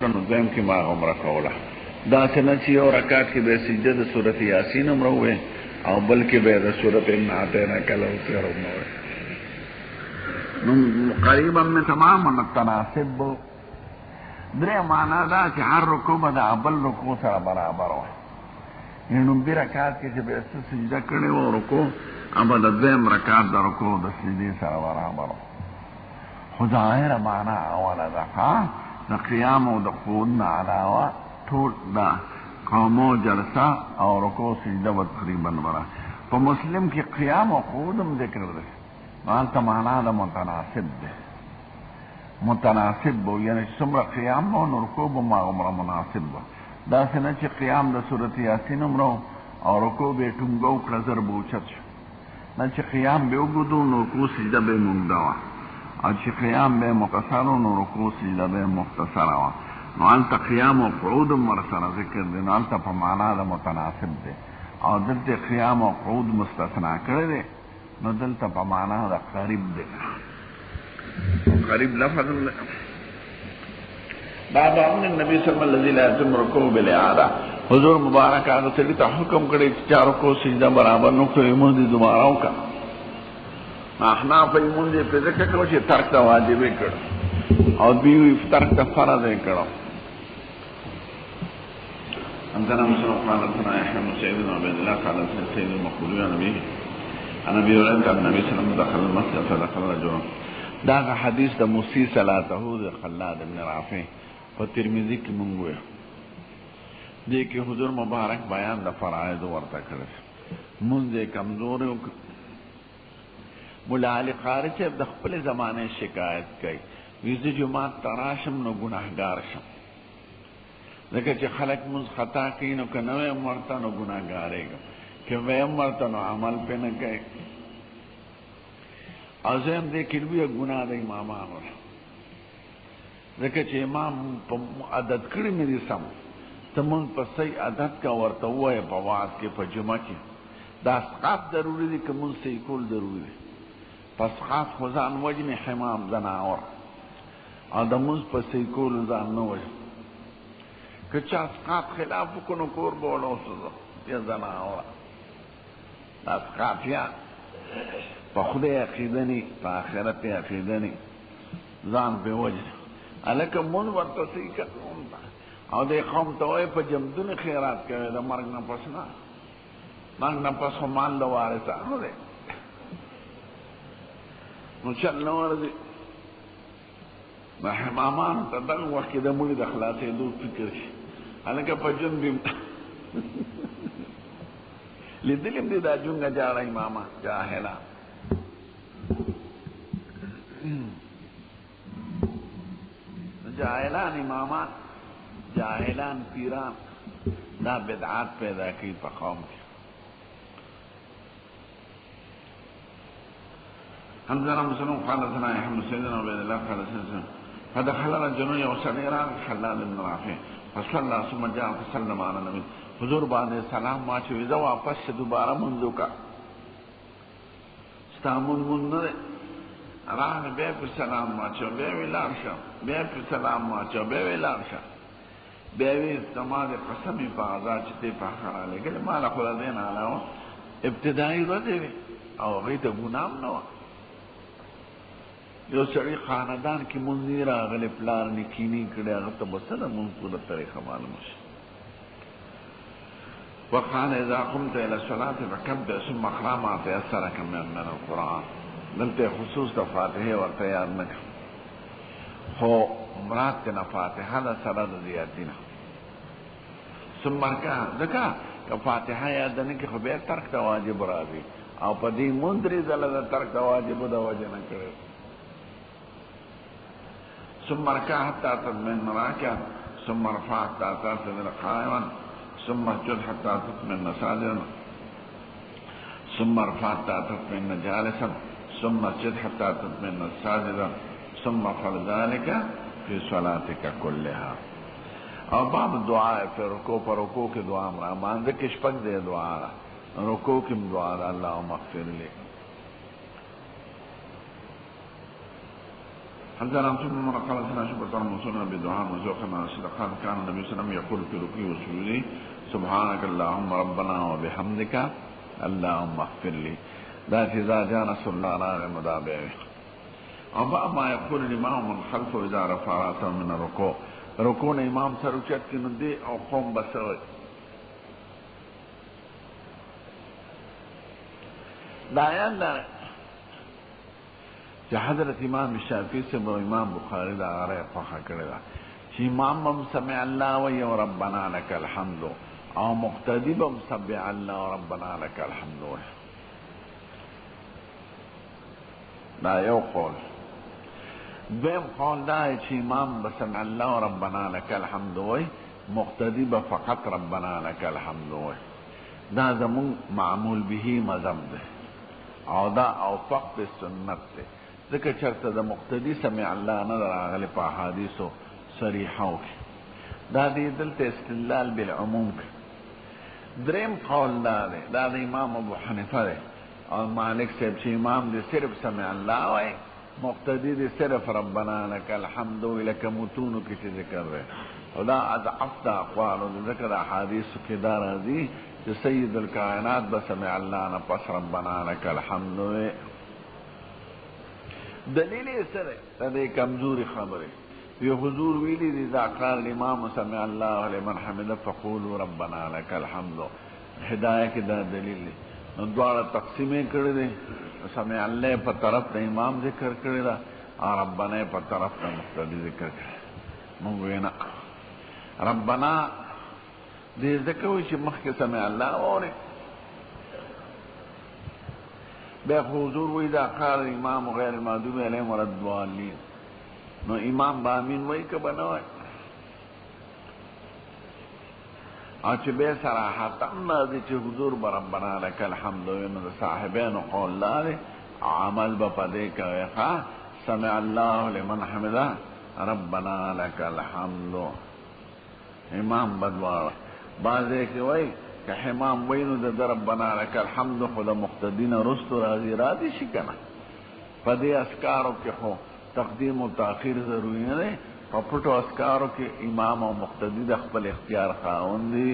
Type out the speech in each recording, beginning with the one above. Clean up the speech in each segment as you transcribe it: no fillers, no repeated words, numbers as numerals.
کنو دویم کی ما عمره کوله دا څنګه چې یو رکعت کې به سجده د سورۃ یاسین عمره وې او بلکې به د سورۃ النعتین کله وتر عمره نو قریبا من تمام التناسب درې معنا دا چې هر رکوع به د بل رکوع سره برابر وي نو به رکعت کې چې به سجده کړي او رکوع اما د دویم رکعت د رکوع د سجدې سره برابر وي خو ظاهره معنا اوله ده د قیام او د قعود نه علاوه ټول دا قوم او جلسه او رکوع سجده و تقریبا برابر په مسلم کې قیام او قعود هم ذکر دی مالته معنا د متناسب ده متناسب بو یعنی څومره قیام او رکوع به ما عمره مناسب ده دا څنګه چې قیام د سورۃ یاسین عمره او رکوع به ټنګو کړزر بوچت نه چې قیام به وګدو نو رکوع سجده به مونږ دا او چې قیام به مختصر نو رکوع سجده به مختصر وا نو انت قیام او قعود مر سره ذکر دي نو انت په معنا د متناسب ده او دلته قیام او قعود مستثنا کړی دي نو دلته په معنا د قریب ده قریب لفظ باب ان النبي صلی الله علیه وسلم رکوع بالاعاده حضور مبارک هغه ته حکم کړی چې رکوع سجده برابر نو کوي موږ دې دوباره وکړو احنا په موږ دې په ذکر کړو چې ترک ته واجب کړو او دوی ترک ته فرض کړو عندنا مسلم قال لنا يحيى بن سعيد بن عبد الله قال سيد المقبول يا نبي انا بيقول النبي صلى الله عليه وسلم دخل المسجد فدخل رجل دا حدیث د موسی صلاته د خلاد بن رافع په ترمذی کې مونږ وایو دې کې حضور مبارک بیان د فرائض ورته کړل مونږ کمزور یو مولا علی قاری چې د خپل زمانه شکایت کوي ویزه جمعه تراشم نو ګناهګار شم لکه چې خلک مونږ خطا کوي نو کنه مرته نو ګناهګارېږم که ویم مرته نو عمل پې نه کوي ازم دې کلوی ګناه د امامانو ځکه چې امام په عادت کړی مې دي سم ته مونږ په صحیح عادت کا ورته وایې په واعظ کې په جمعه کې دا اسقاط ضروري دي که مونږ صحیح کول ضروري دي په اسقاط خو ځان وجنې حمام زناور او د مونږ په صحیح کولو ځان نه وژني که چا اسقاط خلاف وکړو نو کور به ولوسو یا زناوره دا اسقاط یا په خدای عقیده نی په آخرت عقیده نی ځان په وجه الکه مون ورته صحیح کوم او د قوم ته وای په جمدون خیرات کوي د مرګ نه پس نه مرګ نه پس مال د وارثانو دی نو چل نو ورځي ما حمامان ته دغه وخت کې د مولي د خلاصې دوه فکر شي الکه په جون بیم لیدلم دې دا جونګه جاړه امامه جاهلا جاهلان امامان جاهلان پیران دا بدعات پیدا کی په قوم کې حمزه مسلم قال لنا يحمد سيدنا عبد الله قال سيدنا فدخل رجل يوسف خلاد بن رافع فصلى ثم جاء فسلم على النبي حضور باندې سلام ما چې وځه واپس دوباره منځو کا ستامون مونږ راغ بیا په سلام ما چې بیا ویلار شه بیا په سلام ما چې بیا ویلار شه بیا وی سماده قسمی په آزاد چې ته په خاله کې مال خو دین علاوه ابتدایي ورته او غي ته ګنام نه یو سړی خاندان کې مونږ راغلی پلار نکینی کړي هغه ته بسره مونږ په طریقه معلوم شي وقال اذا قمت الى الصلاه فكبر ثم اقرا ما تيسرك من القران دلته خصوص د فاتحه ورته یاد نه خو مراد ته فاتحه د سره د زیاتینه ثم کا ځکه که فاتحه یاد نه کې خو به ترک ته واجب راځي او په دې مندري ځله د ترک ته واجب د وجه نه کړي ثم ركع حتى تطمئن راكعا ثم رفع حتى تعتدل قائما ثم اسجد حتى تطمئن ساجدا ثم ارفع حتى تطمئن جالسا ثم اسجد حتى تطمئن ساجدا ثم افعل ذلك في صلاتك كلها او باب دعاء في ركوع پر رکوع کی دعا امر مانځ کې شپږ دی دعا رکوع کې دعا اللهم اغفر لي حدثنا عن ثم قال سنا شبة الموصولنا بدعاء وزوقنا صدقات كان النبي صلى الله عليه وسلم يقول في ركوعه وسجوده سبحانك اللهم ربنا وبحمدك اللهم اغفر لي. ذات إذا جاء نصر الله على مدابعه. أما ما يقول الإمام من خلفه إذا رفع رأسه من الركوع. ركوع الإمام سرچت کی ندی او قوم بسوي. دایان دار چې حضرت امام شافعی سے و امام بخاری دا غره خوخه کړی دا چې امام هم سمع الله و ربنا لك الحمد او مقتدی هم سمع الله و ربنا لك الحمد. دا یو قول. دویم قول دا چې امام بسمع الله و ربنا لك الحمد وي، مقتدی به فقط ربنا لك الحمد وي. دا زمون معمول به مذهب ده او دا اوفق به سنت ده. ذکر چرته د مقتدی سمع الله نه راغلی په احادیثو صریحو کې. دا دې دلته استدلال بالعموم کې. دریم قول دا ده، دا د امام ابو حنیفه ده او مالک صاحب چې امام دې صرف سمع الله وای، مقتدی دې صرف ربنا لك الحمد لك متونو کې چې ذکر ده. او دا اضعف د اقوال او ذکر احادیث کې دا راځي چې سید الکائنات بسمع الله نه پس ربنا لك الحمد. دلیل یې سره د کمزوري خبره یو حضور ویلي دي اذا قال الامام سمع الله لمن حمده فقولوا ربنا لك الحمد. هدايه کې دا دلیل دی. نو دواړه تقسیمې کړې دي. سمع الله په طرف د امام ذکر کړی دا او ربنا په طرف د مقتدی ذکر کړی. موږ وینا ربنا دې ذکر وي چې مخکې سمع الله اوري بیا حضور وی دا قال امام غیر المغضوب علیهم ولا الضالین. نو امام با امین وی که بنوی او چې بیا صراحتا نازی چې حضور بربنا لك الحمد وینو دا صاحبینو قول لاره عمل با پده کوي خواه سمع الله لمن حمده ربنا لك الحمد. امام بدوار بازه که وی که حمام وینو د ربنا لك الحمد خود مقتدین رستو راضی شي کنه. په دې اسکارو کې خو تقدیم او تاخير ضروري نه دی. په پټو اسکارو کې امام او مقتدی د خپل اختیار خاوند دي.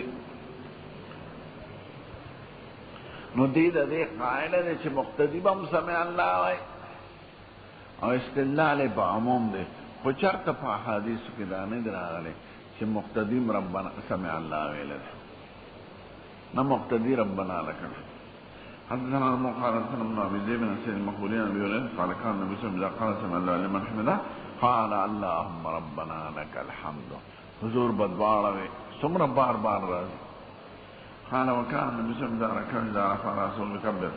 نو دې د دې قاعده ده چې مقتدی به سمع الله وای او استدلال په عموم دی. خو چرته په حدیث کې دا نه دراغله چې مقتدی ربنا سمع الله ویل نہ مقتدی ربنا لك. حدثنا المقال سلم بن ابي ذئب بن سيد المقبولين ابي هريره قال كان النبي صلى الله عليه وسلم قال سمع الله لمن حمده قال اللهم ربنا لك الحمد. حضور بدواره سمر بار بار راځي. قال وكان النبي صلى الله عليه وسلم اذا رفع راسه يكبر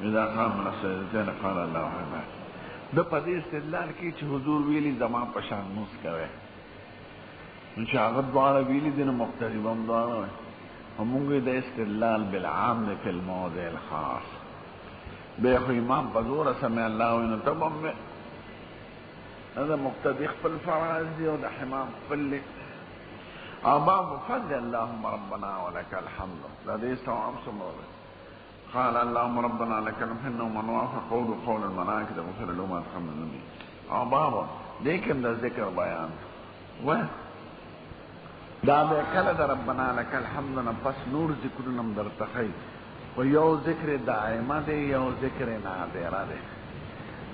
اذا قام من السجدتين قال الله اكبر. د پدې استدلال کې چې حضور ویلي زما پشان موس کوي ان شاء الله دواره ویلي دین مقتدی بم دواره همونگی دا استدلال بالعام فی الموضع الخاص. بیخو امام پزور سمع اللہ وینو تبم میں دا مقتدی خپل فرائض دی و دا حمام خپل لی باب فضل اللهم ربنا ولك الحمد. دا دی سوام سمور قال اللهم ربنا لك الحمد ومن وافق قول الملائكة غفر له ما تقدم من ذنبه. باب لیکن دا ذکر بیان دا به کله در ربنا لك الحمد نه پس نور ذکرونم در تخی و یو ذکر دائمه دی یو ذکر نادره دی.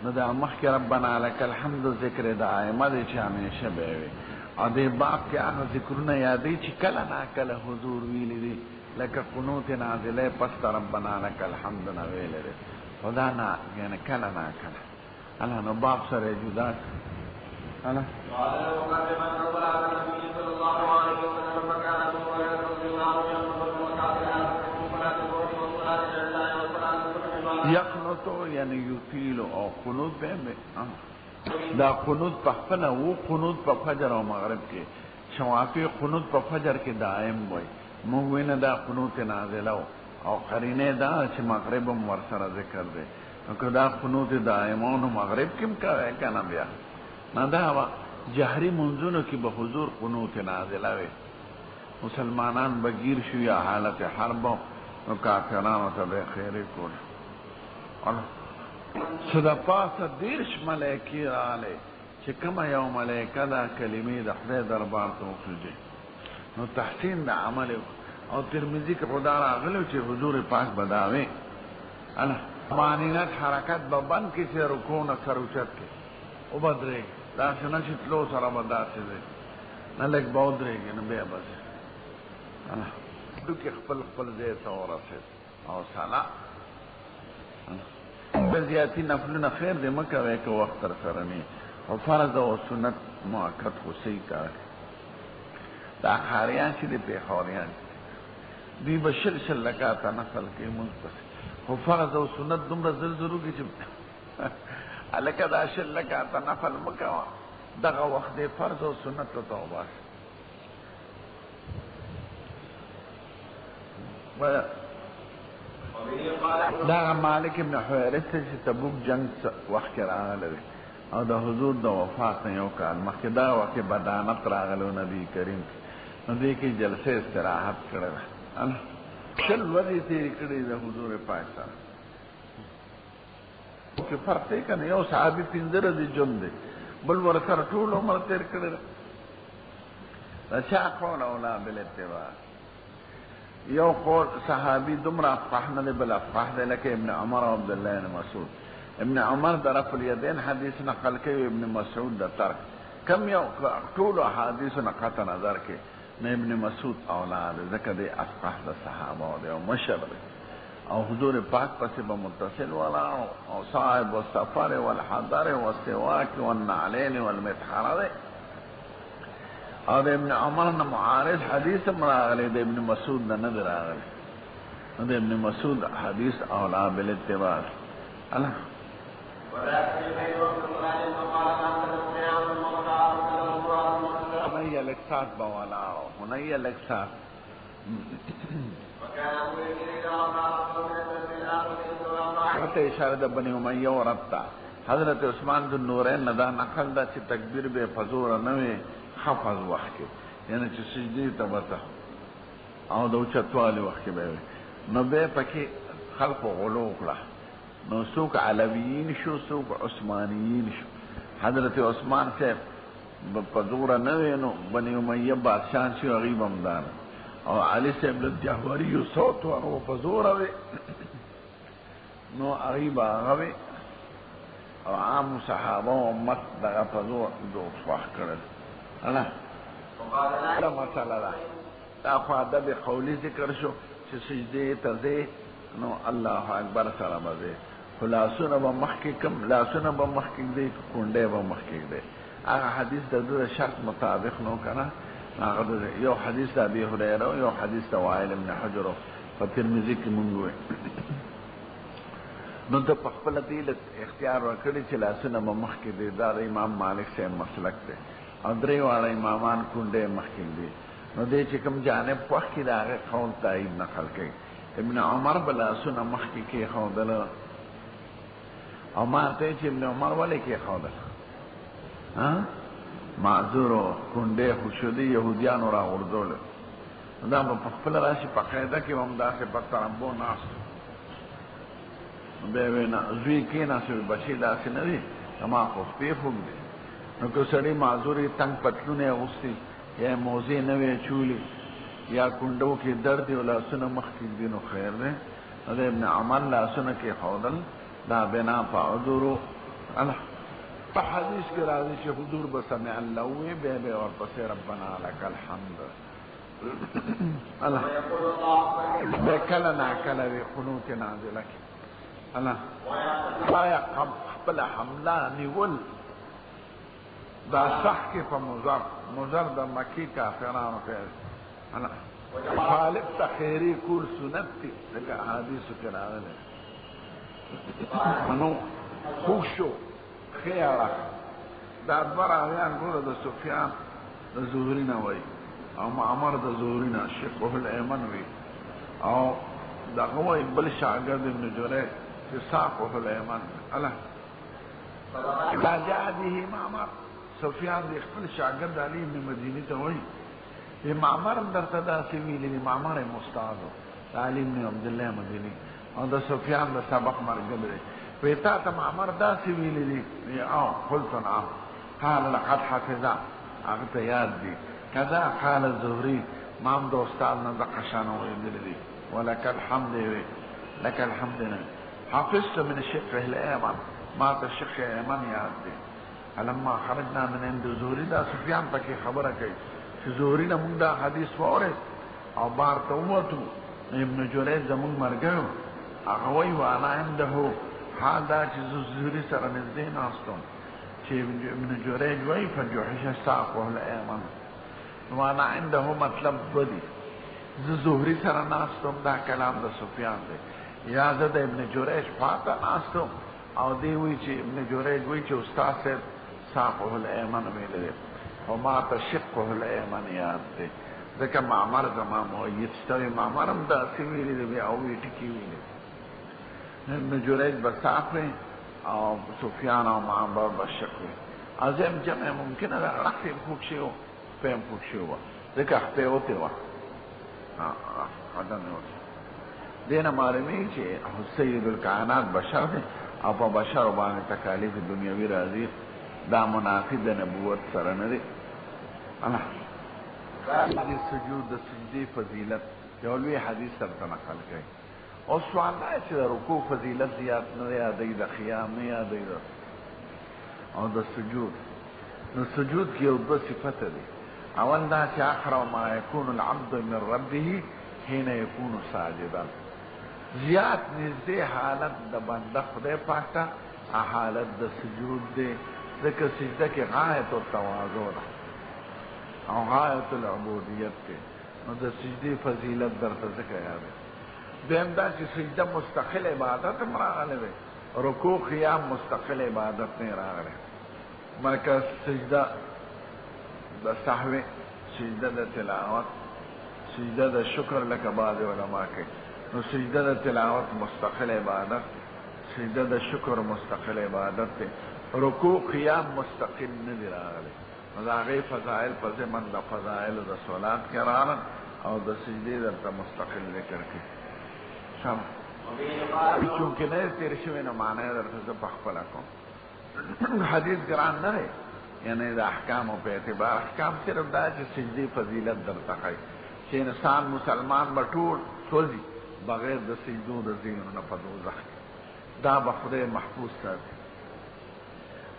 نو دا مخکې ربنا لك الحمد ذکر دائمه دی چې همیشه به وي او دې باب کې هغه ذکرونه یادوي چې کله ناکله حضور ویلی دي لکه قنوت نازله پس ته ربنا لك الحمد نه ویلی دی. خو دا نه یعنې کله ناکله الله نو باب سره جدا الله یقنطو یعنی یطیلو او قنوت به دا قنوت په خپل وو قنوت په فجر او مغرب کې شوافی قنوت په فجر کې دائم وای. موږ وینه دا قنوت نازله او قرینه دا چې مغرب هم ورسره ذکر دی. نو که دا قنوت دائمون مغرب کې کوي کنه بیا نه دا جهری منځونو کې به حضور قنوت نازله وي. مسلمانان بگیر شو یا حالت حرب نو کافرانو ته به خیری کول. صدا پاسه دیرش ملائکی راله چې کومه یو ملایکه دا کلمې د خدای دربار ته وخېږي نو تحسین د عمل او ترمذی کې خدا راغلو چې حضور پاک بداوي انا مانینات حرکت به بند کې چې رکوع نه سر اوچت کې او بدرې دا څنګه چې تلو سره بداسې دی نه لږ به ودرېږي نو بیا بس انا دوی خپل خپل ځای ته ورسېد او سلا په زیاتي نفلونه خیر دې مه کوئ که وخت تر سره نه او فرض او سنت مؤکد خو صحیح کار دا ښاریان چې دي پېښوریان دوی به شل رکعته نفل کوي مونځ پسې خو فرض او سنت دومره زلزلو کې چې هلکه دا شل رکعته نفل مه کوه دغه وخت دی فرض او سنت ته وباسه دا مالک ابن حویرث چې تبوک جنگ وخت کې راغلی دی او د حضور د وفات نه یو کال مخکې دا وخت بدانت راغلو نبی کریم نو دې کې جلسه استراحت کړی ده شل ورځې تېرې کړې د حضور پاک سره کې فرق دی که نه یو صحابي 15 ورځې ژوند دی بل ورسره ټول عمر تېر کړی ده د چا قول اولا بالاتباع یو قول صحابي دومره افقه نه دی بل افقه دی لکه ابن عمر او عبدالله بن مسعود ابن عمر د رفع الیدین حدیث نقل کوي ابن مسعود د ترک کم یو ټول احادیث نه قطع نظر کې نه ابن مسعود اولاد ځکه دی افقه د صحابه دی او مشر دی او حضور پاک پسې به متصل ولا او صاحب السفر والحضر والسواك والنعلين والمطهر دی او د ابن عمر نه معارض حدیث راغلی د ابن مسعود نه دی راغلی نو د ابن مسعود حدیث اولا بالاتباع الله هنيا لكسات بولاو هنيا لكسات حتى اشاره بني اميه ورتا حضرت عثمان ذو النورين ندا نقل دا چې تکبیر به فزور نه وي حفظ وخت یعنی چې سجدي ته وته او د چتوالي وخت به نو به پکې خلق غلو کړه نو څوک علویین شو څوک عثمانیین شو حضرت عثمان صاحب پزور نه وینو بني امیه بادشاہ شو غیب امدار او علی صاحب الجهوری صوت او پزور وی نو غیب هغه او عام صحابه او امت دغه پزور دوه فاح کړل الله دا مساله ده دا خو ادب قولی ذکر شو چې سجده ته نو الله اکبر سره به خلاصونه به مخکې کم لاسونه به مخکې دی کونډې به مخکې دی هغه حدیث د دوه شرط مطابق نو کنه هغه یو حدیث د ابي هريره او یو حدیث د وائل ابن حجر په ترمذی کې مونږ وې نو ته په خپل دې اختیار ورکړي چې لاسونه به مخکې دی دا د امام مالک صاحب مسلک دی او درې واړه امامان کونډې مخکې دي نو دې چې کوم جانب وخت دا هغه قول تایید نقل کوي ابن عمر بلا سنه مخکې کې خودل او ما ته چې ابن عمر ولې کې خودل ها معذور کونډې خوشدي يهوديان را ورزول دا په خپل راشي په قاعده کې هم دا څه په ترمبو ناس به وینا زوی کې ناسو بچی دا څه نه وي ما خو په فوق دي نو که سړی معذوري تنگ پتلونه اوستي یا موزه نه وی چولی یا کندو کې درد او لاسونه مخ کې دینو خیر ده دا ابن عمر لاسونه کې خودل دا بنا فعذر الله په حدیث کې راځي چې حضور بسمع الله وی به او پس ربنا لك الحمد الله بکله نا کله وی قنوت نازله کی الله آیا قبل حمله نیول دا صح کې په مضر د مکی کافرانو کې انا خالف تخیری کول سنت دي لکه حدیث کې راغلی نو خوشو خیاله دا براویان ګوره د سفیان د زهري نه وایي او معمر د زهري نه شیخ الایمن وي او دغه وایي بل شاګرد ابن جریج چې ساق الایمن الله دا جاء به معمر سفیان د خپل شاګرد علي ابن مدینی ته وایي معمر درته داسې ویلي معمر مستعد علي ابن عبد الله مدینی او د سفیان د سبق مرګ دی وی تا ته معمر داسې ویلي دي او قلت نعم قال لقد حفظ هغه ته یاد دي کذا قال الزهري مام د استاد نه د قشانه ویل دي ولك الحمد لك الحمد نه حفظت من الشق الايمن ما ته الشق الايمن یاد دي لما خرجنا من عند زهري دا سفيان پکې خبره کوي چې زهري نه موږ دا حدیث وره او بار ته وته ابن جريج زموږ مرګو هغه وی وانا عنده هذا چې زهري سره نږدې ناستم چې ابن جريج وی فجحش ساقه الايمن وانا عنده مطلب بدی زهري سره ناستم دا کلام د سفيان دی یا زه د ابن جريج فاته ناستم او دی وی چې ابن جريج وی چې استاد صاحب ساقه الايمن ویل دي او ما تشقه الايمن یاد دی ځکه معمر زما مؤید ستوي معمرم دا سی ویلي دی بیا او وی ټکی ویلي ابن جريج بسافه او سفيان او معمر بشقه عظیم جمع ممکنه ده رقم خوب شیو پیم خوب شیو ځکه خپې وته و قدم وته دینه معلومی چې سید الکائنات بشر دی او په بشر باندې تکالیف دنیوي راځي دا منافی د نبوت سره نه دی الله د سجود د سجدي فضیلت یو لوی حدیث سره نقل کړي او سوال دا چې د رکوع فضیلت زیات نه یادې د قیام نه یادې او د سجود نو سجود کې یو د صفته دي اول دا چې اخر ما يكون العبد من ربه حين يكون ساجدا زیات نږدې حالت د بنده خدای پاک ته حالت د سجود دی ځکه سجده کې غایت التواضع ده او غایت العبودیت دی نو د سجدې فضیلت درته ځکه یاد دی دویم دا چې سجده مستقل عبادت هم راغلی دی رکوع قیام مستقل عبادت نه راغلی مرکز سجده د سهو سجده د تلاوت سجده د شکر لکه بعض علما کوي نو سجده د تلاوت مستقل عبادت سجده د شکر مستقل عبادت دی رکوع قیام مستقل نه دی راغلی نو د هغې فضایل په ضمن د فضایلو د صلات کې راغلل او د سجدې درته مستقل ذکر کړي چونکې نه یې تېر شوی نو معنی یې درته زه پخپله کوم حدیث ګران نه دی یعنی د احکامو په اعتبار احکام صرف دا چې سجدې فضیلت درته ښایي چې انسان مسلمان به ټول سوځي بغیر د سجدو د ځایونو نه په دوزخ کې دا به خدای محفوظ ساتي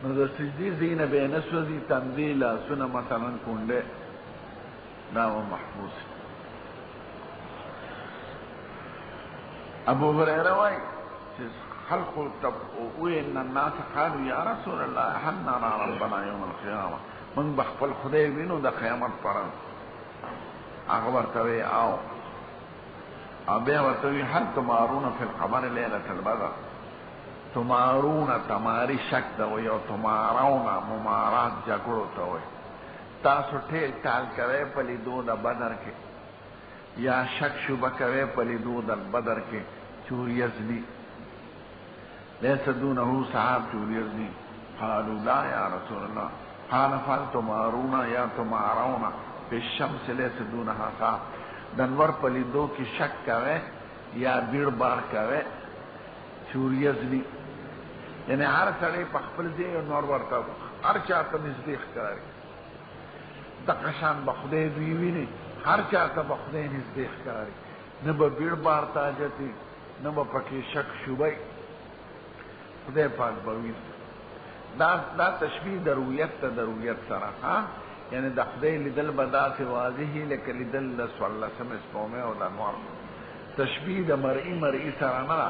نو د سجدې ځایونه به یې نه سوځي تندي لاسونه مثلا کونډې دا به محفوظ ابو هريره وایي چې خلقو ان الناس قالوا یا رسول الله هل نرى ربنا يوم القيامه من بخپل خدای وینو د قیامت پر هغه ورته وی او بیا ورته وی هل تمارون فی القمر ليله البدر تمارون تماری شک دا وی او تمارون ممارات جګړو ته وی تاسو ټیل ټال کوي په لیدو د بدر کې یا شک شوبه کوي په لیدو د بدر کې چور یزنی ليس دونه صحاب چور یزنی قالوا لا یا رسول الله قال فالتمارون یا تمارون بالشمس ليس دونها صحاب دنور په لیدو کې شک کوي یا بیړ بار کوي چور یزنی یعنی هر سړی په خپل ځای نور ورته هر چا ته نږدې ښکاري دغه شان به خدای دوی ویني هر چا ته به خدای نږدې ښکاري نه به بیړ بار تاجتي نه به پکې شک شوبه خدای پاک به ویني دا تشبیه د رؤیت ته د رؤیت سره ها یعنی د خدای لیدل به داسې واضحي لکه لیدل د څوارلسمې سپومې او د انوار تشبیه د مرئي سره نه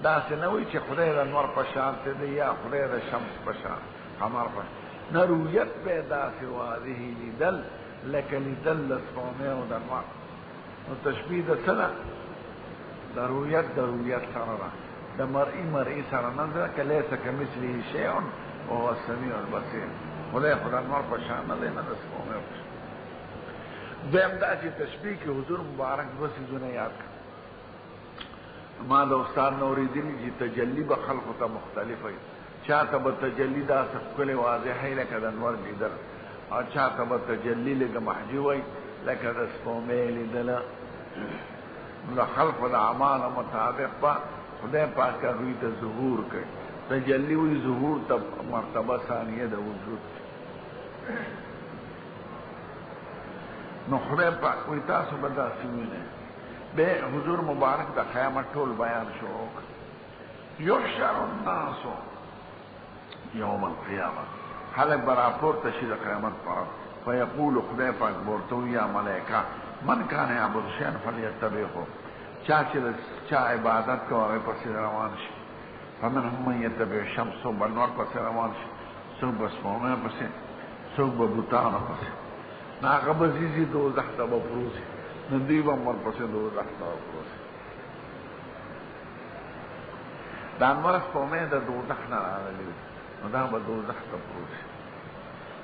داسې نه وي چې خدای د انوار په شان دی یا خدای د شمس په شان قمر په نه رؤیت به داسې واضحي لیدل لکه لیدل د سپومې او د انوار نو تشبیه د څه ده د رؤیت سره ده د مرئي سره نه ده که لیس کمثله شیء وهو السمیع البصیر خدای انوار په شان نه دی نه د سپومې په شان دویم دا چې تشبیه کې حضور مبارک دوه څیزونه یاد کړه ما د استاد نو اوریدلی چې تجلی به خلقو ته مختلف وي چاته به تجلی داسې ښکلې واضحه لکه د انور لیدل او چاته به تجلی لږه محجي وي لکه د سپومې لیدله نو د خلقو د اعمالو مطابق به خدای پاک هغوی ته ظهور کوي تجلی وي ظهور ته مرتبه ثانیه د وجود نو خدای پاک وی تاسو به داسې وینئ. بیا حضور مبارک د قیامت ټول بیان شروع کړ. یحشر الناس یوم القیامه، خلق به راپورته شي د قیامت پر ورځ. فیقول خدای پاک ورته وایي یا ملایکه من کان یعبد شیئا فلیتبعه، چا چې د چا عبادت کوي هغه پسې روان شي. فمنهم من یتبع الشمس، څوک به نور پسې روان شي، څوک به سپوږمۍ پسې، څوک به بوتانو پسې. نو هغه به ځي دوزخ ته به پروزي، نو دوی به هم ورپسې دوزخ ته به پروزي. د انور سپوږمۍ د دوزخ نه راغلي دي، نو دا به دوزخ ته پروزي.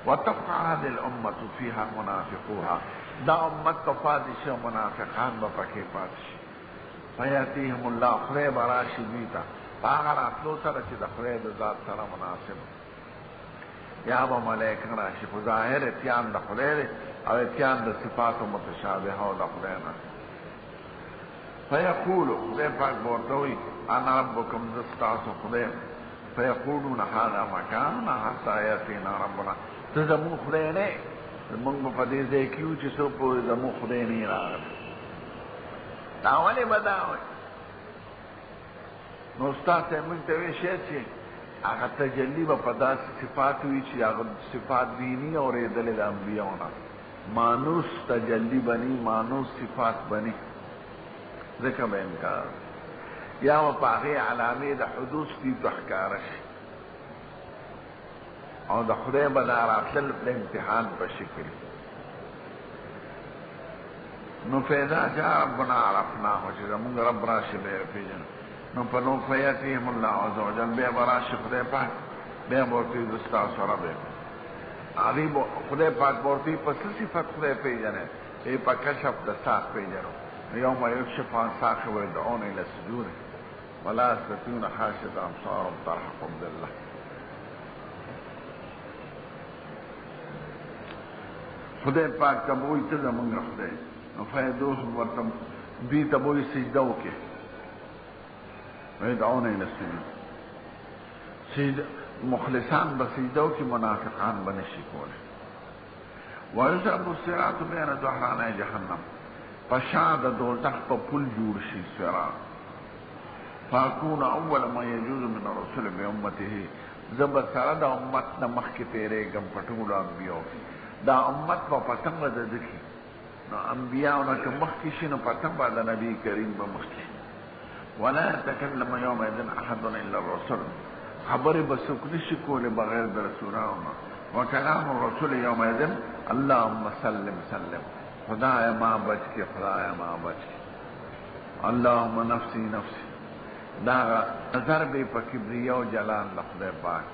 وتبقى هذه الامه فيها منافقوها، دا امت په پاتې شي، منافقان به پکې پاتې شي. فیاتیهم الله، خدای به راشي دوی ته په هغه راتلو سره چې د خدای د ذات سره مناسب، یا به ملایکه راشي، خو ظاهر اتیان د خدای دی او اتیان د صفاتو متشابهه د خدای نه. فیقولو، خدای پاک به ورته وایي انا ربکم، زه ستاسو خدای. فیقولون هذا مکاننا حتی یاتینا ربنا، ته زمونږ خدای نه، مونږ به په دې ځای کې یو چې څوک پورې زمونږ خدای نه راغلی. دا ولې به دا وایي؟ نو استاد صاحب موږ ته وایي شی چې هغه تجلی به په داسې صفات وي چې هغه صفات دیني اورېدلې د انبیاو نه، مانوس تجلی بني، مانوس صفات بني، ځکه به انکار. یا به په هغې علامې د حدوث دي ته ښکاره شي، او د خدای به دا راتلل د امتحان په شکل. نو فیضا جاء ربنا عرفناه، چې زمونږ رب راشي به یې پېژنو. نو په نو فیاتیهم الله عز وجل، بیا به راشي خدای پاک، بیا به ورته وایي زه ستاسو رب یم. هغوی به خدای پاک به ورته وایي په څه صفت خدای پېژنئ؟ ای په کشف د ساق پېژنو. یوم یکشف عن ساق ویدعون الی السجود ولا یستطیعون خاشعة ابصارهم ترهقهم ذلة. خدای پاک ته به وایي ته زمونږ خدای. نو فیدوهم ورته دوی ته به وایي سجده وکړئ، ویدعون الی السجود. مخلصان به سجده وکړي، منافقان به نشي کولی. ویضرب الصراط بین ظهراني جهنم، په شا د دوزخ په پل جوړ شي صراط. فاکون اول ما یجوز من الرسل بامته، زه به سره د امت نه مخکې تېرېږم په ټولو انبیاو کې. دا امت به پتنګ د ده کي، نو انبیاو نه که مخکې شي، نو پتنګ به د نبي کریم به مخکې. ولا يتكلم يومئذ احد الا الرسل، خبرې به څوک نشي کولی بغیر د رسولانو نه. وکلام الرسول یومئذ اللهم سلم سلم، خدایا ما بچ کې، خدایا ما بچ کې. اللهم نفسی نفسی، دا نظر به په کبریا او جلال د خدای پاک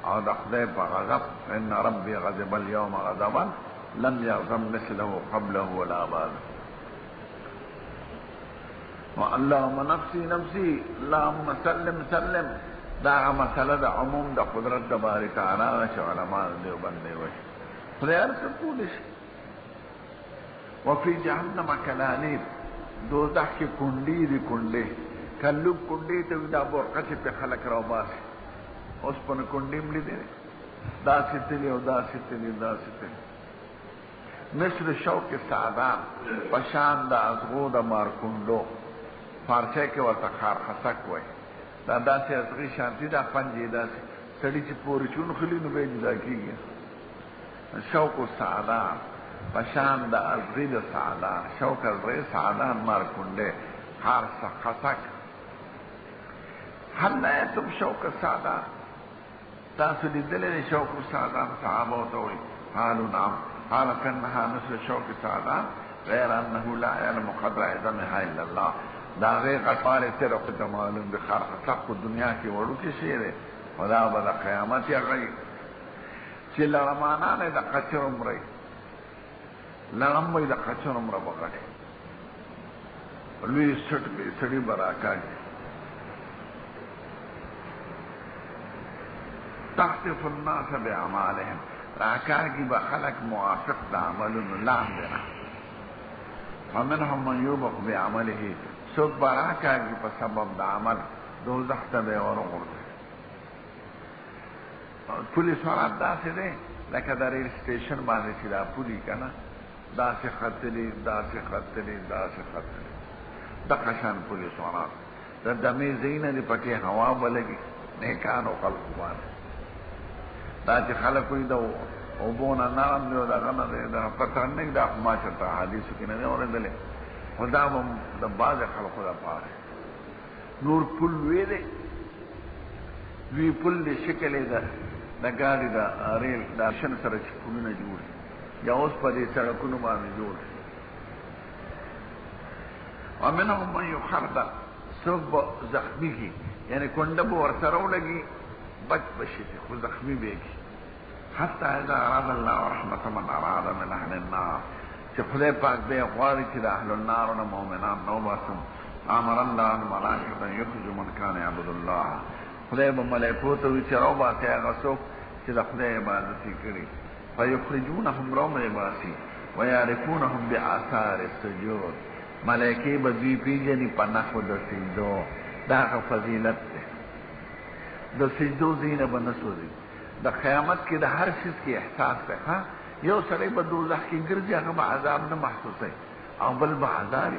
او د خدای په غضب. ان ربي غضب اليوم غضبا لم يغضب مثله قبله ولا بعده. اللهم نفسی نفسی، اللهم سلم سلم، دا مسله د عموم د قدرت د باری تعالی چې علما دیوبند دی وایي خدای هر څه کولی شي. وفي جهنم کلاليب، دوزخ کې کونډې دي، کونډې کلوب کونډې ته دا برقه چې په خلک راوباسي. اوس په کونډې مړي دي، داسې تلي او داسې تلي داسې تلي. مثل شوق سعدان، په شان د ازغو د مارکونډو، فارسی کې ورته خارخسک وایي. دا داسې ازغي شانتي دا پنجې داسې سړي چې پورې چون خلي نو به یې جدا کېږي. شوق سعدان په شان د ازغي د سعدان، شوق ازغي سعدان مارکونډې خارخسک. هل رأيتم شوق السعدان؟ تاسو لیدلې شوق السعدان؟ صحابه ورته وایي قالوا نعم. قال كأنها مثل شوق السعدان غير انه لا يعلم قدر عظمها الا الله. دا غیر غطاره تیره خود معلوم دی. خارخسک په دنیا کې وړو کې شی دی، خدا به د قیامت یې غي چې لړمانان یې د قچر عمرې لړم به یې د قچر عمره بغټي لوی سټ به سړي به راکاږي. تحتف الناس باعمالهم، راکاږي به خلک موافق د عملونو لاندې نه. فمنهم من يوبق بعمله، څوک به راکاږي په سبب د عمل، دوزخ ته به یې ورغورځوي. پولي سرعت داسې دی لکه د ریل سټیشن باندې چې دا پولي که نه داسې خطلې داسې خطلې داسې خطلې د قشان پولیس وران د دمې زینه دې پکې هوا بلګي نیکانو خلقو باندې دا چې خلک وي د اوبونه نرم دی او دغه نه دی دا پته نه دا ما چېرته حدیثو کې نه دی اورېدلی خو دا به د بعضې خلقو دپاره نور پل وی دی لوی پل دی شکل یې د ګاډي د ریل د شن سره چې پلونه جوړ یا اوس په دې سړکونو باندې جوړ ومنهم من یخردل څوک به زخمي کي یعنې کونډه به ورسره ولګي بچ بشي خو زخمي به کي حتی اذا اراد الله رحمة من اراد من اهل النار چې خدای پاک دی غواړي چې د اهل النار نه مؤمنان راوباسم امر الله الملائکة ان یخرجوا من کان یعبد الله خدای به ملائکو ته وایي چې راوباسئ هغه څوک چې د خدای عبادت یې کړي فیخرجونهم راوباسي ویعرفونهم بآثار السجود ملائکې به دوی پیژني په نښو د سجدو دا هغه فضیلت دی د سجدو ځینه به نه سوځي د قیامت کې د هر شیز کې احساس دی یو سړی به دوزخ کې ګرځي هغه به عذاب نه محسوسوي او بل به عذاب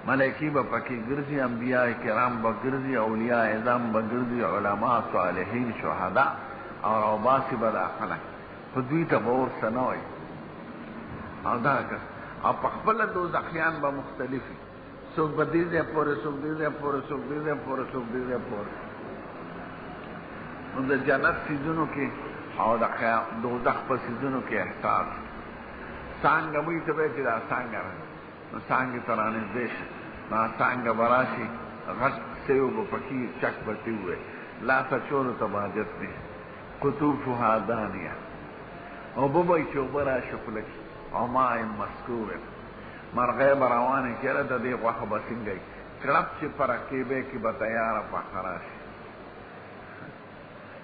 ملائکې به پکې ګرځي انبیاء کرام به ګرځي اولیاء اعظم به ګرځي علما صالحین شهدا او راوباسي به دا خلک خو دوی ته به اور څه نه وایي او دا او په خپله دوزخیان به مختلف وي څوک به دې ځای پورې څوک دې ځای پورې څوک دې ځای پورې څوک دې ځای پورې نو د جنت څیزونو کې او د دوزخ په څیزونو کې احساس څانګه وایي ته به چې دا څانګه نو څانګې ته رانږدې شه نو څانګه به راشي غټ سیو به پکې چک به تې ووایي لا تچولو ته به حاجت نه قطوفها دانیه اوبه به یې چې اوبه راشي خوله کې او ماء مسکوب مرغۍ به روانې کېره د دې غوښه به څنګه وي کړپ چې په رقیبې کې به تیاره پخه راشي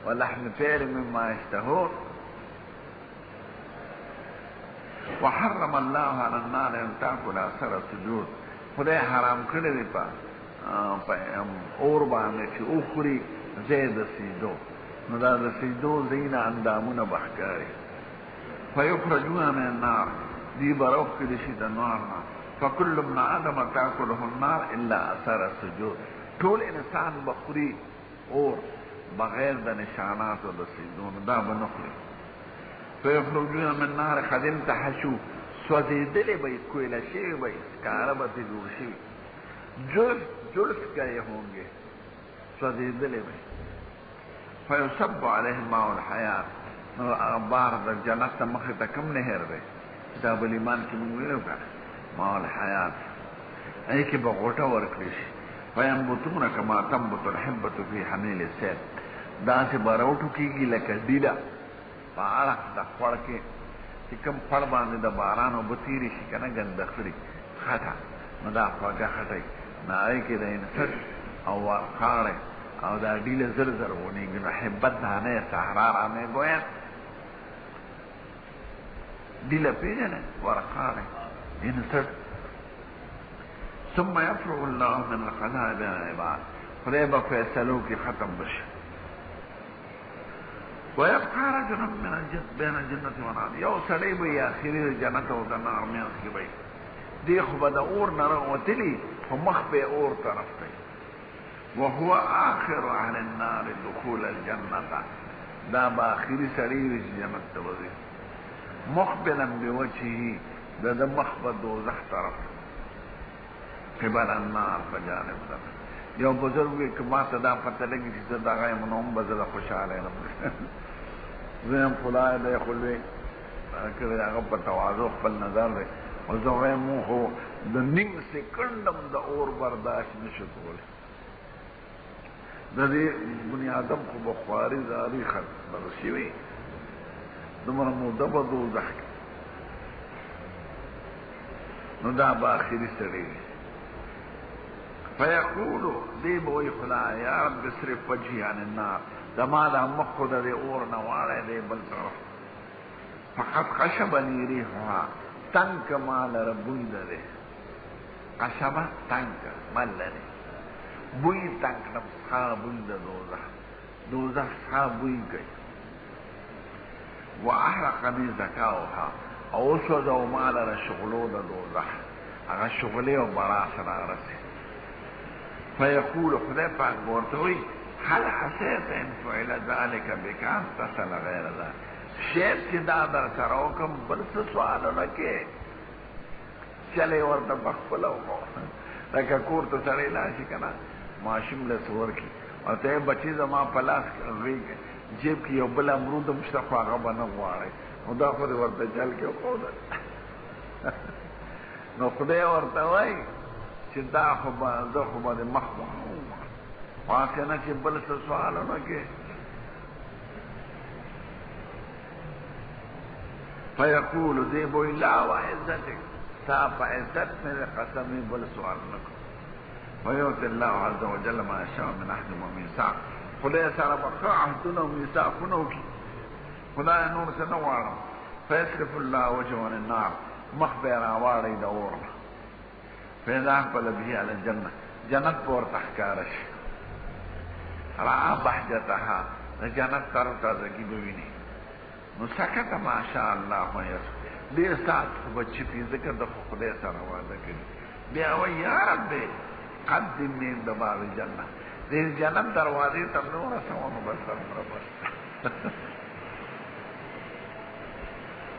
ولحم طیر مما یشتهون وحرم الله على النار ان تاكل اثر السجود خدای حرام کړی دی په اور باندې چې وخوري ځای د سجدو نو دا د سجدو ځایونه اندامونه به ښکاري فيخرجون من النار دي بروخ کړي شي د نار نه فكل ابن آدم تاكله النار الا اثر السجود ټول انسان بخوري اور بغیر د نشاناتو د سجدو دا به نه خوري فيخرجون من النار قد انتحشوا سوځېدلې به یې کویله شوي به یې سکاره به ترې جوړ شوي جلف گئے ہوں گے سوځېدلې به فيصب عليهم ماء الحیات بار د جنت ته مخې ته کوم نهر دی کتاب الایمان کې موږ ویلو کنه ماء الحیات هغې کې به غوټه ورکړي شي فینبتون کما تنبت الحبة فی حمیل السیل داسې به راوټو کېږي لکه ډیډه په اړخ د خوړ کې چې کوم خوړ باندې د باران اوبه تېرې شي که نه ګندخړي خټه نو دا خوږه خټه وي نو هغې کې د انسټ او ورقاړی او دا ډیله زر زر ونیږي نو حبت دانه صحرا رانه ګوین ډیله پېژنې ورقاړی انسټ ثم يفرغ الله من القضاء بين العباد خدای به فیصلو کې ختم بشي ويبقى رجل من بين الجنة والنار یو سړی به یې اخري د جنت او د نار منځ کې به دی خو به د اور نه راوتلي خو مخ به اور طرف ته وهو آخر اهل النار دخول الجنة دا به اخري سړی وي چې جنت ته وځي مقبلا بوجهه د مخ به دوزخ طرف قبل النار په جانب طرف یو بزرگ وی که ما ته دا پته لګي چې زه دغه یم نو هم به زه خوشحاله یم زه یم خدای دی خو لوی کړی هغه په تواضع خپل نظر دی او زه وایم مو خو د نیم سیکنډ هم د اور برداشت نشو کولی د دې بني آدم خو به خواري زاري ختمه شوي دومره موده به دوزخ کې نو دا به اخري سړی فيقول دی بوئی خدا یا رب صرف وجهی عن النار زما دا مخ خود دی اور نواړی دی بل طرف فقط خشبنی ریحها تنگ مال ربوی ده خشبه تنگ مال لري بوی تنگ نم سخا بوی ده دوزخ سخا بوی گئی و احرقنی زکاوها او سوځو ما لره شغلو د دوزخ هغه شغلې او بڑا سره رسي فیقول خدای پاک ورته وي هل حسیت ان فعل ذلك بك ان تصل غیر ذلك شیب چې دا در سره وکم بل څه سوالونه کې چلې ورته بخپله وکړو لکه کور ته سړی لاشي که نه ماشوم له څه ورکړي او ته یې بچي زما په لاس جیب کې یو بل امرود هم شته خو هغه به نه غواړئ نو دا خو دې ورته چل کې وښودل نو خدای ورته وایي چې دا خو به زه خو به دې مخ ووم خو هسې نه چې بل څه سوالونه کې فیقول دی بوی لا وعزتک تا په عزت مې قسمې بل سوال نه کړو ویؤتي الله عز وجل ما یشاء من عهد ومیثاق خدای سره به ښه عهدونه او میثاقونه وکړي خدای نور څه نه غواړم فیصرف الله وجهه عن النار مخ به یې راواړئ د اور نه فاذا اقبل به على الجنه جنت به ورته ښکاره شي رأى بهجتها د جنت تر تازګي به ویني نو سکت ماشاء الله ویسر ډېر ساعت خو به چپي ځکه د خدای سره واده کړي بیا وایي یا ربې قدمني عند باب الجنه دې جنت دروازې ته مې ورسوه نو بس همره بس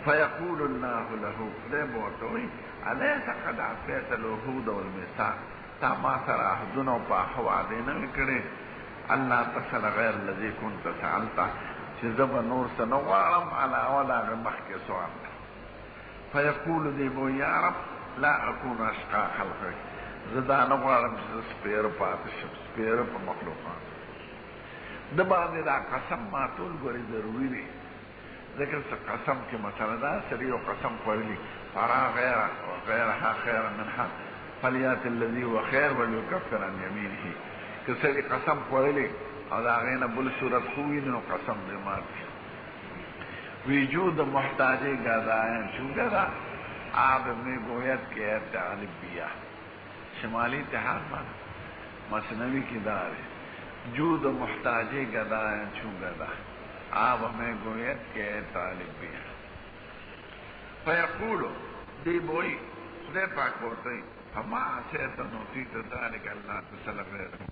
فیقول الله له خدای به ورته وایي الیس قد عفیت العهود والمیثاق تا ما سره عهدونه او پاخه وعدې نه وې کړې الله تصل غیر الذي كنت سألته چې زه به نور څه نه غواړم علاوه د هغه مخکې سوال فیقول دی بو یا رب لا اکون اشقا خلقک زه دا نه غواړم چې زه سپېره پاتې شم سپېره په مخلوقات د باندې دا قسم ماتول ګورې ضروري دی ځکه چې قسم کې مثلا دا سړي یو قسم خوړلي فرا غیرها خیرا منها فلیات الذي هو خیر وليکفر عن یمینه که سړي قسم خوړلی او د هغې نه بل صورت خو وي نو قسم دې مات شي وجود محتاجی گدائیں شوگرا آب میں گویت کے طالب بیا شمالی تہار مانا مصنوی کی دار ہے جود محتاجی گدائیں شوگرا آب میں گویت کے طالب بیا فیقولو دی بوئی خدای پاک بولتے ہیں فما عسیتا نوتیت ذالک اللہ تسلق غیر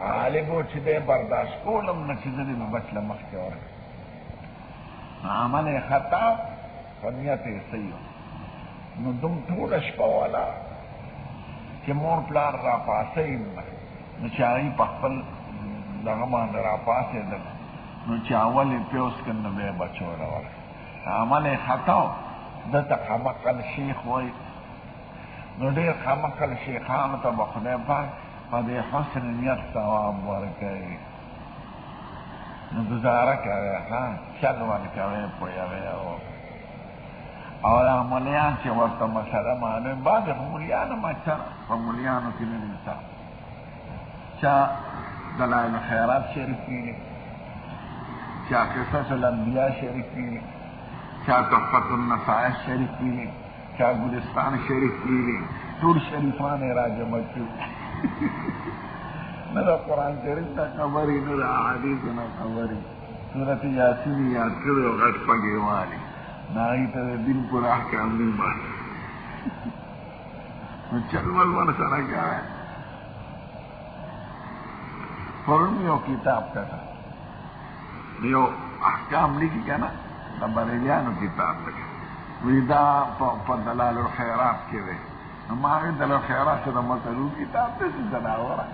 غالبو چې دی برداشت کولم نه چې زه دې نو بس له مخکې ورکړم عمل یې خطا خو نیت یې صحیح نو دوم ټوله شپه والا چې مور پلار را پاسې نو چې هغوی په خپل دغه باندې را پاسېدل نو چې اول یې پیوس کړ نو بیا یې بچو راوړل عمل یې خطا و دته خمقل شیخ وایي نو ډېر خمقل شیخانو ته به خدای پاک په دې حسن نیت ثواب ورکوي نو گزاره کوي ها چل ورکوي پوهوي او دا مولیان چې ورته مسله معلوم بعضې خو مولیانو اکثر په مولیانو کې نه دي چا دلائل خیرات شریف ویلي چا قصص الانبیاء شریف ویلي چا تحفة النصائح شریف ویلي چا ګلستان شریف ویلي ټول شریفان یې راجمع کړي نه د قرآن شریف نه خبرې نه د احادیثو نه خبرې صورت یاسین یې یاد کړی او غټ پګې والي نه هغې ته د دین پوره احکام نه باسي نو چل ول ورسره کوی پرون یو کتاب کته یو احکام لیکي که نه د بریلیانو کتاب دی وی دا په دلال الخیرات کې دی نو ما هغې دلال الخیرات چې د مطلوب کتاب دی چې دناوره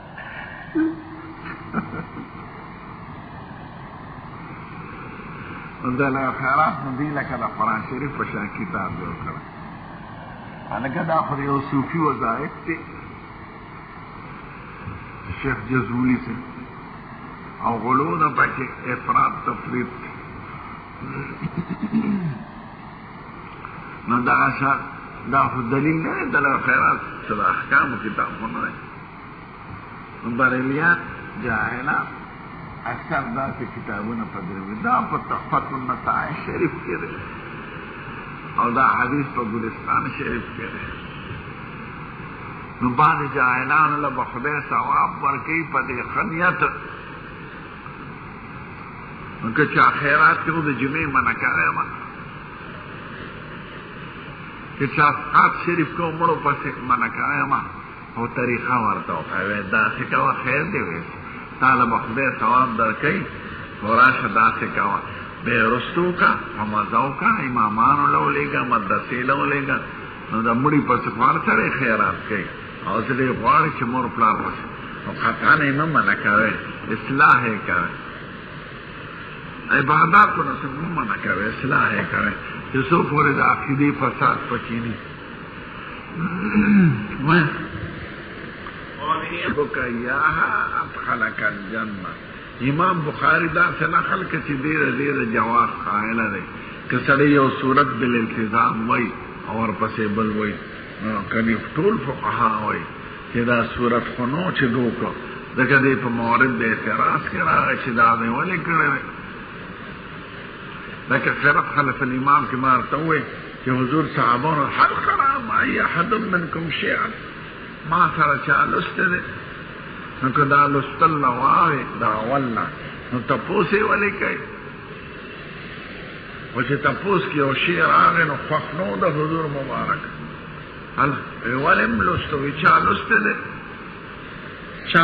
دلال الخیرات نو دی لکه د قرآن شریف په شان کتاب دی ورکړی هلکه دا خو د یو صوفي وظایف دی شیخ جزولی سے او غلو نه پکې افراط تفریط نو دا خو دلیل نه دی دلال الخیرات چې د احکامو کتاب خو نه دی بریلیان جاهلان اکثر داسې کتابونه په دروي دا په تحفة النصائح شریف کې دی او دا حدیث په ګلستان شریف کې دی نو بعضې جاهلانو له به خدای ثواب ورکوي په دې ښه نیت نو که چا خیرات کې خو د جمعې منع کړی یم که چا اسقاط شریف کې مړو پسې منع کړی یم او طریقه ورته وښایي داسې کوه خیر دی ویل تاله به خدای ثواب درکوي نو راشه داسې کوه بیا یې رستو وکړه په مزه وکړه امامانو له ولېږه مدرسې له ولېږه نو د مړي پسې خو هر سړی خیرات کوي او زه دې غواړي چې مور پلار پسې نو قطعا یې مه منع کوئ اصلاح یې کوئ عباداتو نه څنګه مه منع کوئ اصلاح یې کوئ چې څو پورې د عقیدې فساد پکې نه ادخلک الجنه امام بخاری دا سے نقل که چې ډېره جواز قائله دی که سړی یو صورت بالالتزام وای او ورپسې بل وای کني ټول فقها وای چې دا صورت خو نو چې دوکړو ځکه دی په مورد د اعتراض کې راغی چې دا دی ولې کړی دی لکه قرأت خلف الامام کې ما ورته ووایي چې حضور صحابانو هل قرأ معي احد منکم شیئا ما سره چا لستی دی نو که دا لستل نه واغې د اول نه نو تپوس یې ولې کوي خو چې تپوس کې یو شی راغی نو خوښ نه و د حضور مبارک ولې م لستو وي چا لستی دی چا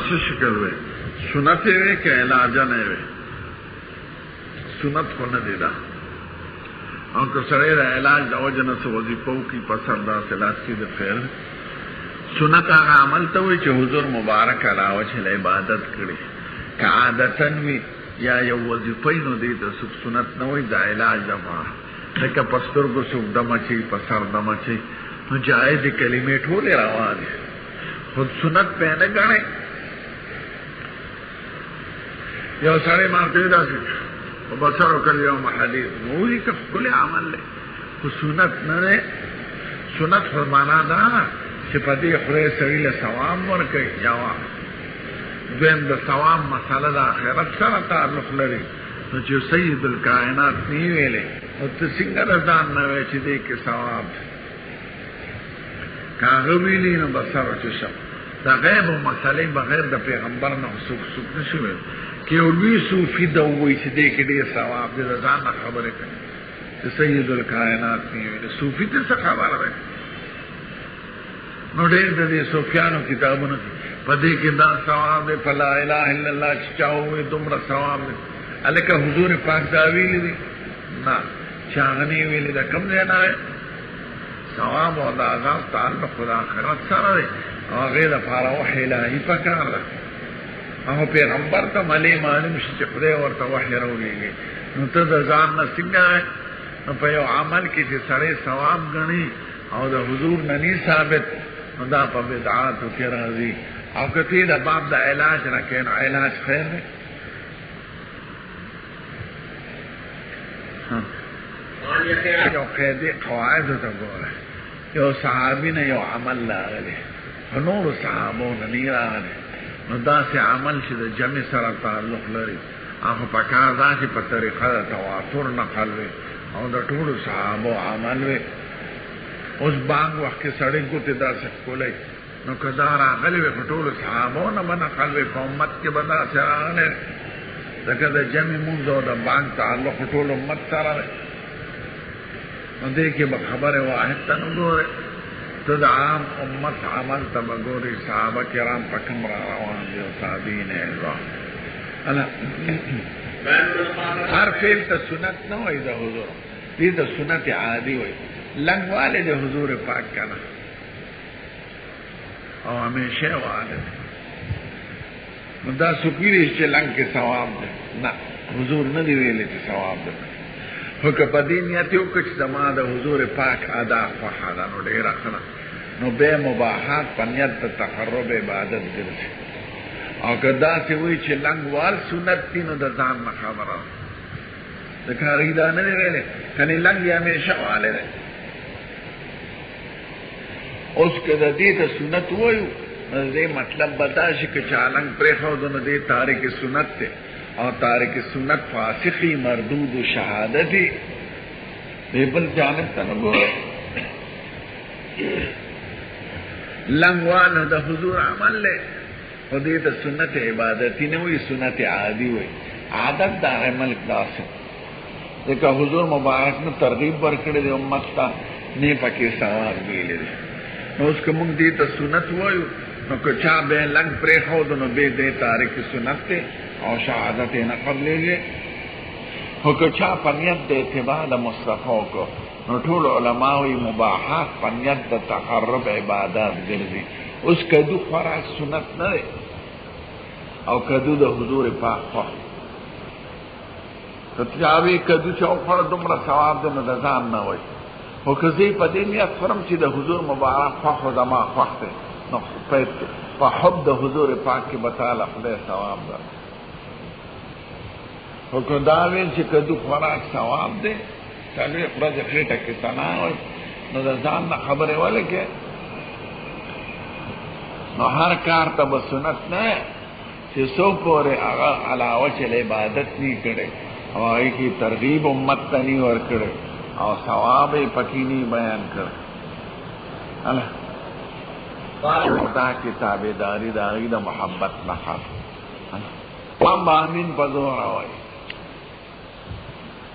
څه شکل وی سنت یې وی که علاجه نه وی سنت خو نه دی دا او که سړی د علاج د وجه نه څه وظیفه وکړي په سر داسې لاس کې د خیر سنت هغه عمل ته وایي چې حضور مبارک علی وجه العبادت کړي که عادتن وي یا یو وظیفه نو دی ته څوک سنت نه وایي د علاج دپاره لکه په سترګو څوک دم اچوي په سر دم اچوي نو جایزې کلمې ټولې روانې خو سنت پې نه ګڼئ یو سړی ما ورته وایي داسې وبصرك اليوم حديث وہی کا کل عمل ہے تو سنت نہ سنت فرمانا دا چې په دې خدای سړي له ثواب ورکوي جواب دویم د ثواب مسله د آخرت سره تعلق لري نو چې سید الکائنات نه ویلې نو ته څنګه ځان نه وایې چې دې کې ثواب که هغه ویلي نو بصر چې شم د غیب و مسلې بغیر د پیغمبر نه څوک نشي ویلی که یو لوی صوفي ده ووایي چې دې کې ډېر ثواب دی د ځان نه خبرې کوي چې سید الکائنات نه ویلې صوفي ته څه خبره ده نو ډېر د دې صوفیانو کتابونه په دې کې دا ثواب دی په لا اله الا الله چې چا ووایي دومره ثواب دی هلکه حضور پاک دا ویلي دي نه چې هغه نه ویلي ده کوم ځای نه ثواب او د عذاب تعلق د آخرت سره دی او هغې دپاره وحی الهي پکار ده او پیغمبر ته ملی معلوم شي چې خدای ورته وحی راولېږي نو ته د ځان نه څنګه نو په یو عمل کې چې سړی ثواب ګڼي او د حضور نه نی ثابت نو دا په بدعاتو کې راځي او که ته د باب د علاج نه کوې نو علاج خیر دی یو قیدی قواعدو ته ګوره یو صحابي نه یو عمل راغلی خو نورو صحابو نه نی راغلی نو داسې عمل چې د جمع سره تعلق لري هغه پکار دا چې په طریقه د تواتر نقل وي او د ټولو صحابو عمل وي اوس بانګ وخت کې سړی ګوتې داسې ښکلی نو که دا راغلی وي په ټولو صحابو نه به نقل وي په امت کې به داسې راغلی ځکه د جمع مونځ او د بانګ تعلق ټول امت سره دی نو دې کې به خبرې واحد ته نه ګورې ته د عام امت عمل ته به ګورې صحابه کرام په کوم را روان دي او تابعین هر فعل ته سنت نه وایي د حضور دې ته سنت عادي وایي لنګوالی د حضور پاک که نه او همیشه والی نو دا سپیری چې لنګ کې ثواب دی نه حضور نه دی ویلی چې ثواب دی خو که په دې نیت یې وکړه چې زما د حضور پاک ادا خوښه ده نو ډېره ښه ده نو بیا مباحات په نیت د تقرب عبادت ګرځي او که داسې وایي چې لنګوال سنت دي نو د ځان نه خبره ده ځکه هغې دا نه دی ویلی کنې لنګ یې همیشه والی دی اوس که د دې ته سنت وایو نو د دې مطلب به دا شي که چا لنګ پرېښودو نو دې تارک سنت دی او تارک سنت فاسقی مردود و شهادتی دې بل جانب ته نه ګوره لنګوال د حضور عمل دی خو دې ته سنت عبادتي نه وایي سنت عادي وایي عادت د عمل داسې ځکه حضور مبارک نه ترغیب ورکړی دی امت ته نه پکې ثواب ویلی دی نو اوس که موږ دې ته سنت وایو نو که چا بیا لنګ پرېښودو نو بیا دې تارک سنت دی او شهادت یې نه قبلېږي خو که چا په نیت د اتباع د مصطفی وکړو نو ټول علما وایي مباحات په نیت د تقرب عبادات ګرځي اوس کدو خوراک سنت نه دی او کدو د حضور پاک خوښ که چا وایي کدو چې وخوړه دومره ثواب دی نو د ځان نه وایي خو که زه په دې نیت خورم چې د حضور مبارک خوښ و زما خوښ دی نو په حب د حضور پاک کې به تعالی خدای ثواب ده خو که دا ویل چې کدو خوراک ثواب دی څلوېښت ورځې خېټه کې ثنا وایي نو د ځان نه خبرې ولې کوې نو هر کار ته به سنت نه چې څو پورې هغه علاوه چې عبادت نی کړی او هغې کې ترغیب امت ته نی ورکړی او ثواب یې پکې نی بیان کړی دا کې تابعداري د هغې د محبت نښه امام به امین په زوره وایي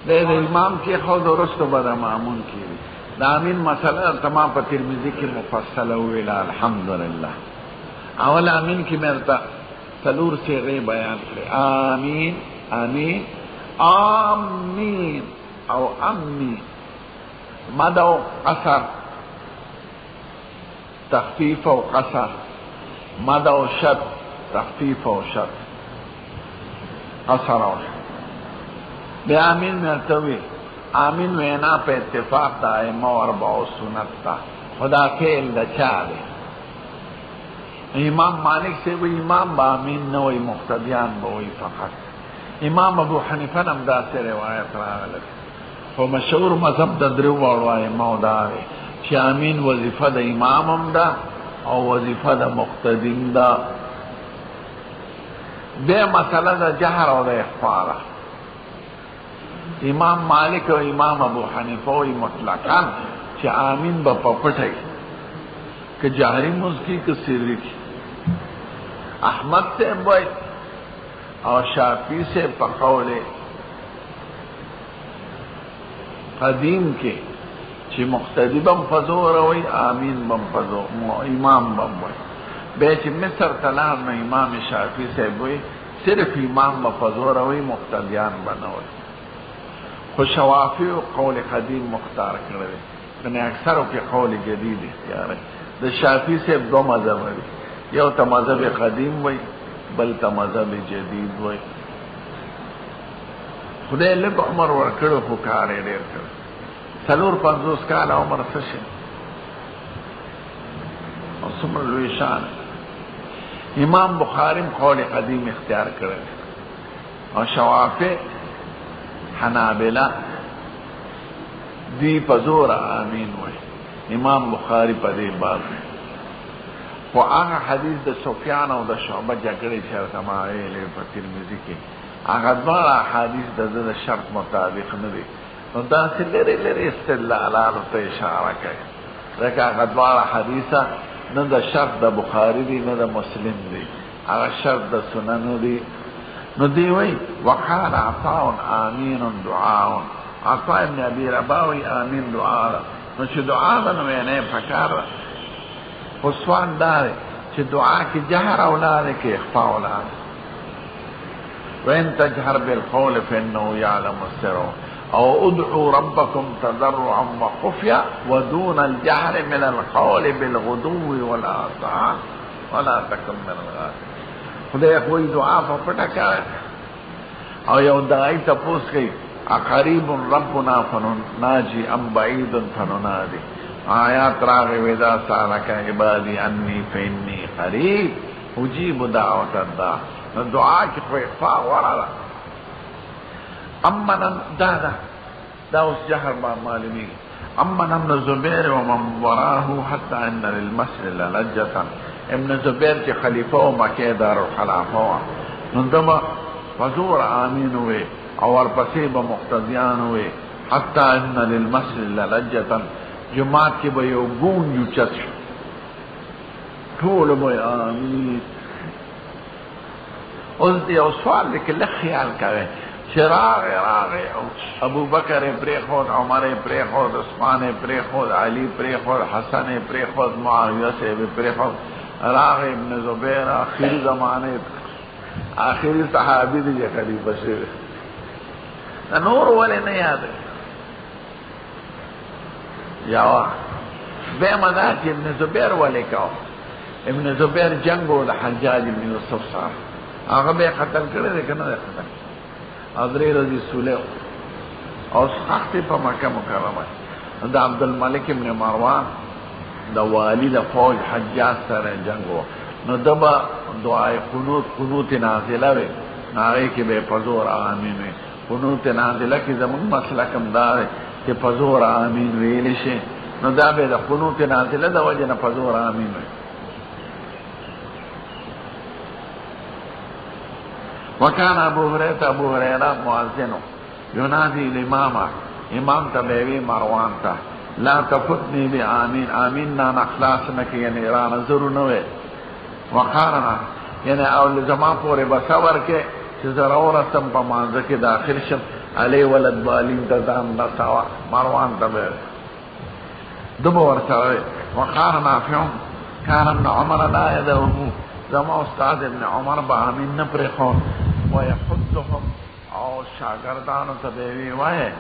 د امام کې خود وروسته به د مامون کېږي د امین مسله تمام په ترمذي کې مفصله وویله الحمدلله اول امین کې مې درته څلور صیغې بیان کړې آمین امین آمین او امین مد او قصر تخفیف او قصر مد او شد تخفیف او شد قصر او شد بیا آمین مرتوی آمین وینا په اتفاق دا ائمه و اربع سنت تا خدا فعل دا چا دی امام مالک سے وی امام با آمین نوی مقتدیان بوی فقط امام ابو حنیفه نم دا سے روایت راغلت خو مشهور مذهب د درو واړو ائمه دا دی چې آمین وظیفه د امام هم ده او وظیفه د مقتدین ده بیا مسله د جهر او د اخفاء امام مالک او امام ابو حنیفه وی مطلقاً چې آمین به په پټی که جهري مونځ کی که سري کی احمد صاحب وی او شافعي صاحب په قول قدیم کې چې مقتدی بم په زور وی آمین بم په زور امام بم وی بیا چې مصر ته لاړ نو امام شافعي صاحب وی صرف امام به په زور وی مقتدیان به نه وی خو شوافی قول قدیم مختار کړی یعنی اکثرو کې قول جدید اختیار د شافعي صاحب دو مذهب دي یو ته مذهب قدیم وای بل ته مذهب جدید وای خدای له عمر ورکړو خو کار یې ډېر کړ 450 کال عمر څه شي او څومره لوی شان امام بخاری قول قدیم اختیار کړل او شوافع حنابلہ دی پزور آمین وای امام بخاری په دې باب خو هغه حدیث د سفیان او د شعبه جګړې چې سماعي له په ترمذی کې هغه ډول حدیث د شرط مطابق نه دي نو دا څه لري استدلالات ته اشاره کوي دا هغه ډول حدیثه نه د شرط د بخاری دی نه د مسلم دی هغه شرط د سنن دی نو دی وای وقال عطاء امین دعاء عطاء ابن ابي رباح امین دعاء نو چې دعا نو نه فکر خصوان دار چې دعا کې جهر اولاد کې اخفاء اولاد وان تجهر بالقول فانه يعلم السر او ادعوا ربكم تضرعا وخفيا ودون الجهر من القول بالغدو والآصال ولا تكن من الغافلين خدای کوئی دعا په پټه کوي او یو دای تاسو کوي اقریب ربنا فنناجي ام بعید فننادي آیات راغ ودا سالک عبادی انی فینی قریب اجیب دعوت الداع دعا کی خو اخفاء ورا امن دادا دا اوس جهر با معلومی امن ابن زبیر ومن وراه حتى ان للمسجد لجة ابن زبیر چې خلیفہ او مکه دار الخلافه نو دما حضور امین وي او ورپسې به مقتدیان وي حتى ان للمسجد لجة جماعت کې به یو ګون یو چت ټول به امین اوس دی او سوال کې له خیال کوي چراغ راغ ابو بکر پریخود عمر پریخود عثمان پریخود علی پریخود حسن پریخود معاویہ سے پریخود راغ ابن زبیر آخری زمانے آخری صحابی دی خلیفہ سے نور والے نہیں یاد یا بے مدا چې ابن زبیر والے کا ابن زبیر جنگو د حجاج بن یوسف سره هغه به قتل کړی دی کنه قتل حضرت رضی سوله او سخت په مکه مکرمه د عبد الملک ابن مروان د والی د فوج حجاج سره جنگو نو دبا دعای قنوت نازله وي هغه کې به پزور امین وي قنوت نازله کې زمون مسلکم دار چې پزور امین ویل شي نو دا به د قنوت نازله د وجه نه پزور امین وي وكان ابو هريره مؤذن ينادي الامام امام تبوي مروان تا لا تفتني بآمين آمين نا نخلاص نکی یعنی ایران ضرور نوے وقارنا یعنی اول زمان پورے بصور کے چې ضرور استم په مانزه کې داخل شم علی ولد بالین تزام نسوا مروان تبوي دبو ورسوي وقارنا نافع كان ابن عمر لا يدعوه زما استاد ابن عمر با امین نپرخو ويحدهم او شاگردانو تبوی وای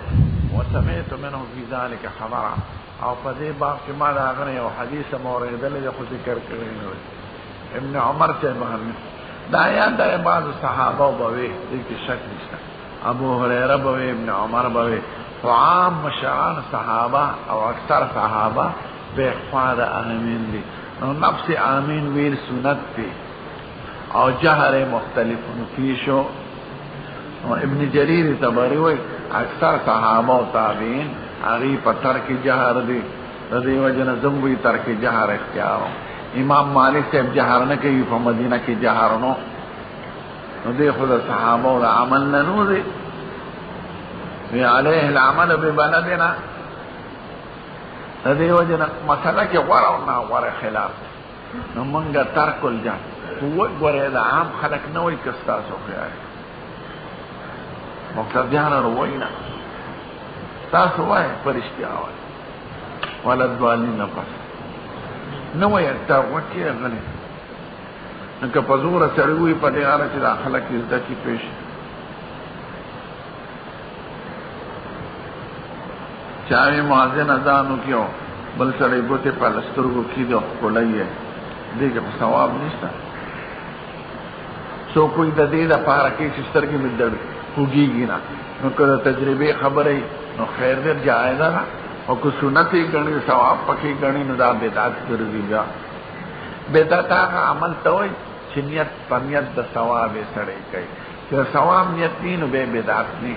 وسمعت منه في ذلك خبرا او پدې باب کې ما دا غره یو حدیث مورید له خو ذکر کړی ابن عمر ته باندې دا یاد ده بعض صحابه بوي دې کې شک نشته ابو هريره بوي ابن عمر بوي عام مشان صحابه او اکثر صحابه به اخفاء امین دي نو نفس امین ویل سنت دی او جهر مختلف فیشو ابن جریر تبری وی اکثر صحابه و تابعین اغی پا ترک جهر دی رضی وجن زموی ترک جهر اختیارو امام مالک سے جهر نکی پا مدینہ کی جهر نو دی خود صحابه و عمل ننو دی وی علیه العمل ببلدنا رضی وجن مسئلہ کی ورعنا ور خلاف نو منگا ترک الجهر قوت گوره دا عام خلق نوی کستاسو خیاری مقتدیان روینا تاسو وای پرشتیا وای ولد والی نفس نوی اکتا وکی غلی نکا پزور سروی پا دیارا چی دا خلق ازده چی پیش چاوی مؤذن اذانو کیو بل سړی ګوتې په لسترګو کې دي ښکلی یې دې کې په ثواب نشته. سو کوئی د دې لپاره کې چې سترګې مې درد خوږېږي نه، نو که د تجربې خبره نو خیر دی جایزه ده، او که سنت یې ګڼي ثواب پکې ګڼي نو دا بدعت ګرځي. بیا بدعت هغه عمل ته وایي چې نیت په نیت د ثواب یې سړی کوي، چې د ثواب نیت نه نو بیا بدعت نه،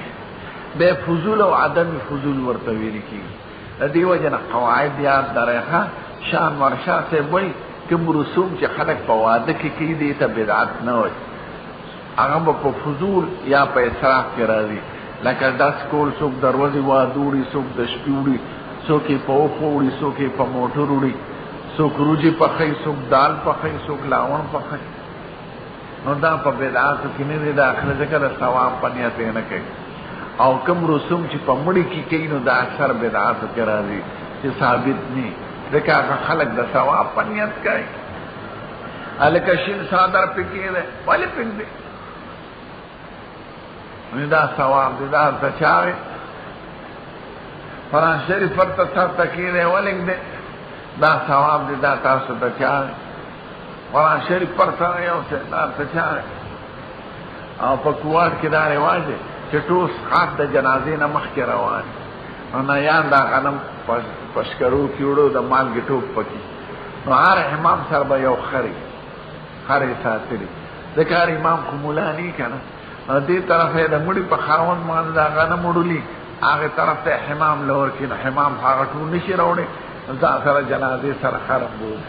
بیا فضول او عدم فضول ورته ویل کېږي. د دې وجه نه قواعد یاد لرئ. شان ورشاه صاحب وایي کوم رسوم چې خلک په واده کې کوي دې ته بدعت نه وایي، هغه به په فضول یا په اسراف کې راځي، لکه داس کول څوک دروازې واده وړي، څوک د شپې وړي، څوک یې په اوښو وړي، څوک یې په موټر وړي، څوک روجې پخوي، څوک دال پخوي، څوک لاون پخوي. نو دا په بدعاتو کې نه دی داخله، ځکه د ثواب په نیت یې نه کوي. او کوم رسوم چې په مړي کې کوي نو دا اکثر بدعاتو کې راځي چې ثابت نه، ځکه هغه خلک د ثواب په نیت کوي. هلکه شین څادر پکې دی، ولې پرېږدي؟ دا ثواب دی، دا ورته چاوي قرآن شریف ورته سر ته کېدی ولېږدې، دا ثواب دی، دا تاسو ته چاوي قرآن شریف پر سره یو څه دا ورته چاوي. او په کوټ کې دا رواج دی چې ټول خاص د جنازې نه مخکې روان نو نه یان دا غنم پشکرو کې وړو د مالګې ټوپ پکې، نو هر امام سره به یو خرې ساتلي، ځکه هر امام خو ملا نه که نه، دې طرف یې د مړي په خاوند باندې دا غنم وړلي، هغې طرف ته حمام لور کړي، نو حمام هغه ټول نه شي راوړی، ځان سره جنازې سره خرم بولي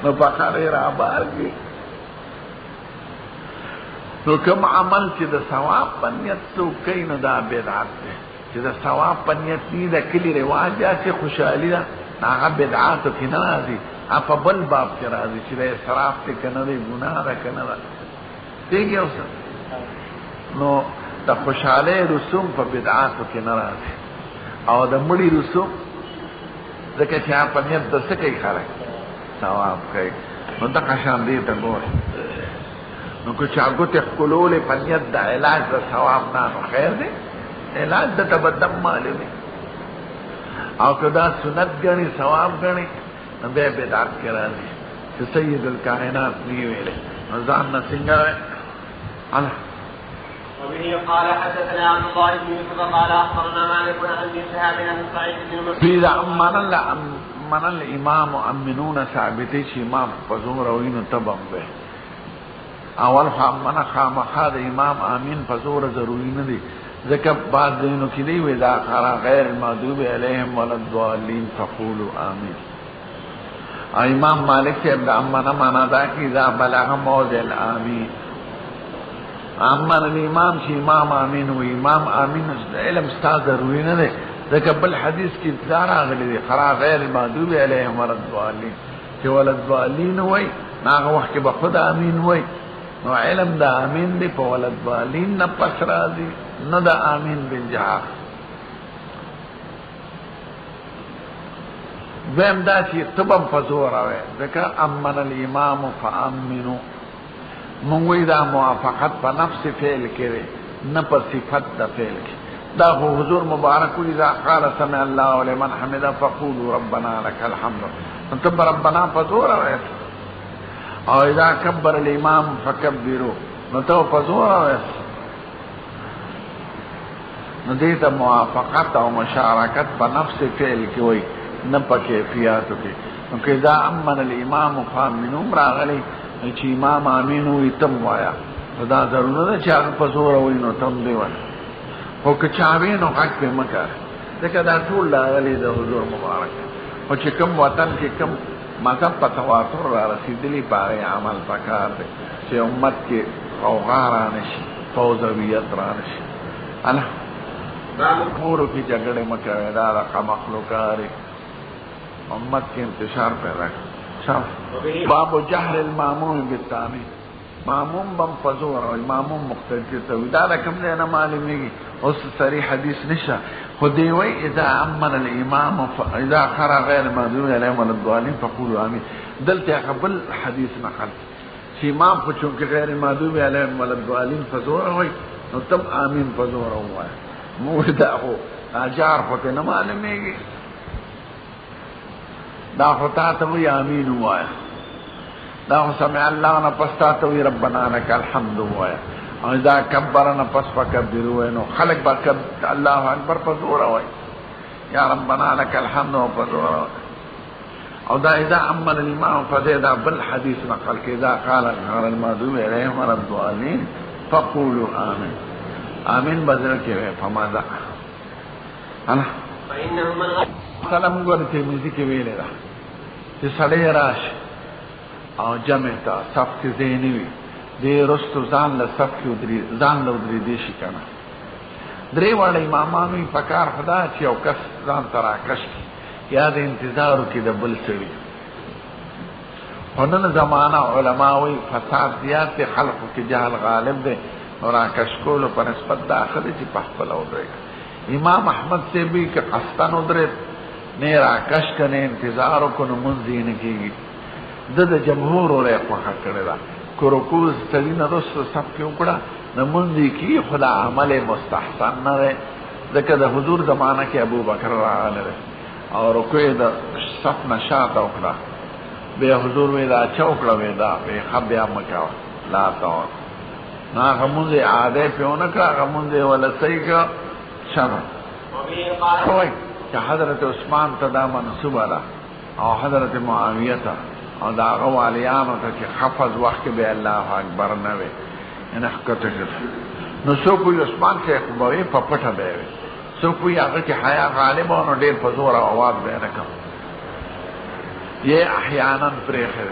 نو په خرې رابار کړي. نو کوم عمل چې د ثواب په نیت څوک کوي نو دا بدعت دی، چې د ثواب په نیت نه د کلي رواج دی چې خوشحالي ده، هغه بدعاتو کې نه راځي، په بل باب کې راځي چې د اسراف دی که نه دی، ګناه ده که نه ده. دیږي اوس نو د خوشحالۍ رسوم په بدعاتو کې نه راځي، او د مړي رسوم ځکه چې هغه په نیت د څه کوي خلک ثواب کوي. نو دغه شان دې ته ګورئ، نو که چا ګوتې ښکلولې په نیت د علاج د ثواب نه نو خیر دی، علاج د ته به دم معلومي. او که دا سنت ګڼي ثواب ګڼي نو بیا بدعت کې راځي چې سید الکائنات نه ویلې، نو ځان نه څنګه الله. وبه قال حدثنا عبد الله بن يوسف قال اخبرنا مالك عن ابن شهاب عن سعيد بن مسعود من الامام امنون ثابتې چې امام په زور او وینو تبم به اول خامنه خامخا د امام امین په زور ضروري نه دی، ځکه بعض دینو کې دی وې دا خرا غیر المغضوب علیهم ولا الضالین فقولوا آمین. امام مالک صاحب د امنه معنا دا کې اذا بلغ موضع الامین، امن الامام چې امام امین و امام امین علم ستا ضروري نه دی، ځکه بل حدیث کې دا راغلی دی خرا غیر المغضوب علیهم ولا الضالین، چې ولا الضالین وای هغه وخت کې به خود امین وای، نو علم دا امین دی په ولد بالین نه پس راځي، نه دا امین بالجهار. دویم دا چې تبم په زور راوي، ځکه امن الامام فامنو، مونږ وی دا موافقت په نفس فعل کې نه په صفت د فعل کې. دا حضور مبارک وی اذا قال سمع الله لمن حمده فقولوا ربنا لك الحمد، تب ربنا په زور راوي. او اذا کبر الامام فکبروا، نو تو فزور نو دیتا موافقت او مشارکت په نفس فعل کی وی نه په کیفیاتو کې. نو که اذا امن الامام فامنوا راغلی چې امام امین وی تم وایا، دا ضرور نه چې هغه فزور وی نو تم دی وای، او که چاوی نو حق په مکه، ځکه دا ټول راغلی د حضور مبارک. او چې کوم وطن کې کوم مذهب په تواتر را رسیدلی پاره عمل پکار دی چې امت کې غوغا را نشي، فوضویت را نشي. الله کورو کې جګړې مه کوئ، دا رقم مخلوقاري امت کې انتشار پیدا کړي. باب جهل الماموم بالتامین، ماموم بم فزور او ماموم مختلف ته دا کوم نه معلومیږي، اوس صریح حدیث نشه، خو دی وی اذا امن الامام اذا قرأ غیر المغضوب علیهم ولا الضالین فقولوا آمین. دلته قبل حدیث نقل چې امام خو چونکه غیر المغضوب علیهم ولا الضالین فزور وای، نو تم آمین فزور وای، مودا هو اجار ہوتے نہ معلومے گی دا ہوتا تو آمین ہوا ہے دا سمع اللہ نہ پستا تو ربنا لك الحمد ہوا ہے اور اذا کبرنا پس فکبروا نو خلق بکب اللہ اکبر پزورا ہوئے یا ربنا لك الحمد پزورا او دا اذا عمل الامام فزيدا بالحديث نقل كذا قال غير المغضوب عليهم ولا الضالين فقولوا آمين آمین بدل کے فماذا انا فإنه من سلام ګور ترمذی کې ویل دا چې سړی راشي او جمع تا صف کې زینی وي دې رستو ځان له صف کې ودري ځان له ودري دي شي کنه درې وړ امامانو په کار خدا چې او کس ځان ترا کش یا د انتظار کې د بل سړي هنن زمانہ علماوی فساد زیات خلقو کې جهل غالب دی اور آکش کولو پر نسبت داخلی چی پخپل ادرے گا امام احمد سے بھی کہ قصدن ادرے نیر آکش کنے انتظارو کنو منزی نکی گی دد جمهور رے خوخا کرے دا کرکوز تلین رست سب کی اکڑا نمنزی کی خدا عمل مستحسن نرے دکہ دا حضور زمانہ کے ابو بکر را لرے اور کوئی دا صف نشاط اکڑا بے حضور ویدا چوکڑا ویدا بے خبیا مکاو لا تاور نا غموندے عادے پیونا کا غموندے والا صحیح کا شرم ہوئی کہ حضرت عثمان تدا منصوبہ دا او حضرت معاویہ تا او دا غوالیانو تا کہ خفض وقت بے اللہ اکبر نوے انہ کتگر نو سو کوئی عثمان سے اخباری پپٹا بے وے سو کوئی آگر کی حیاء غالب انو دیر پزور آواز بے نکم یہ احیانا پریخ ہے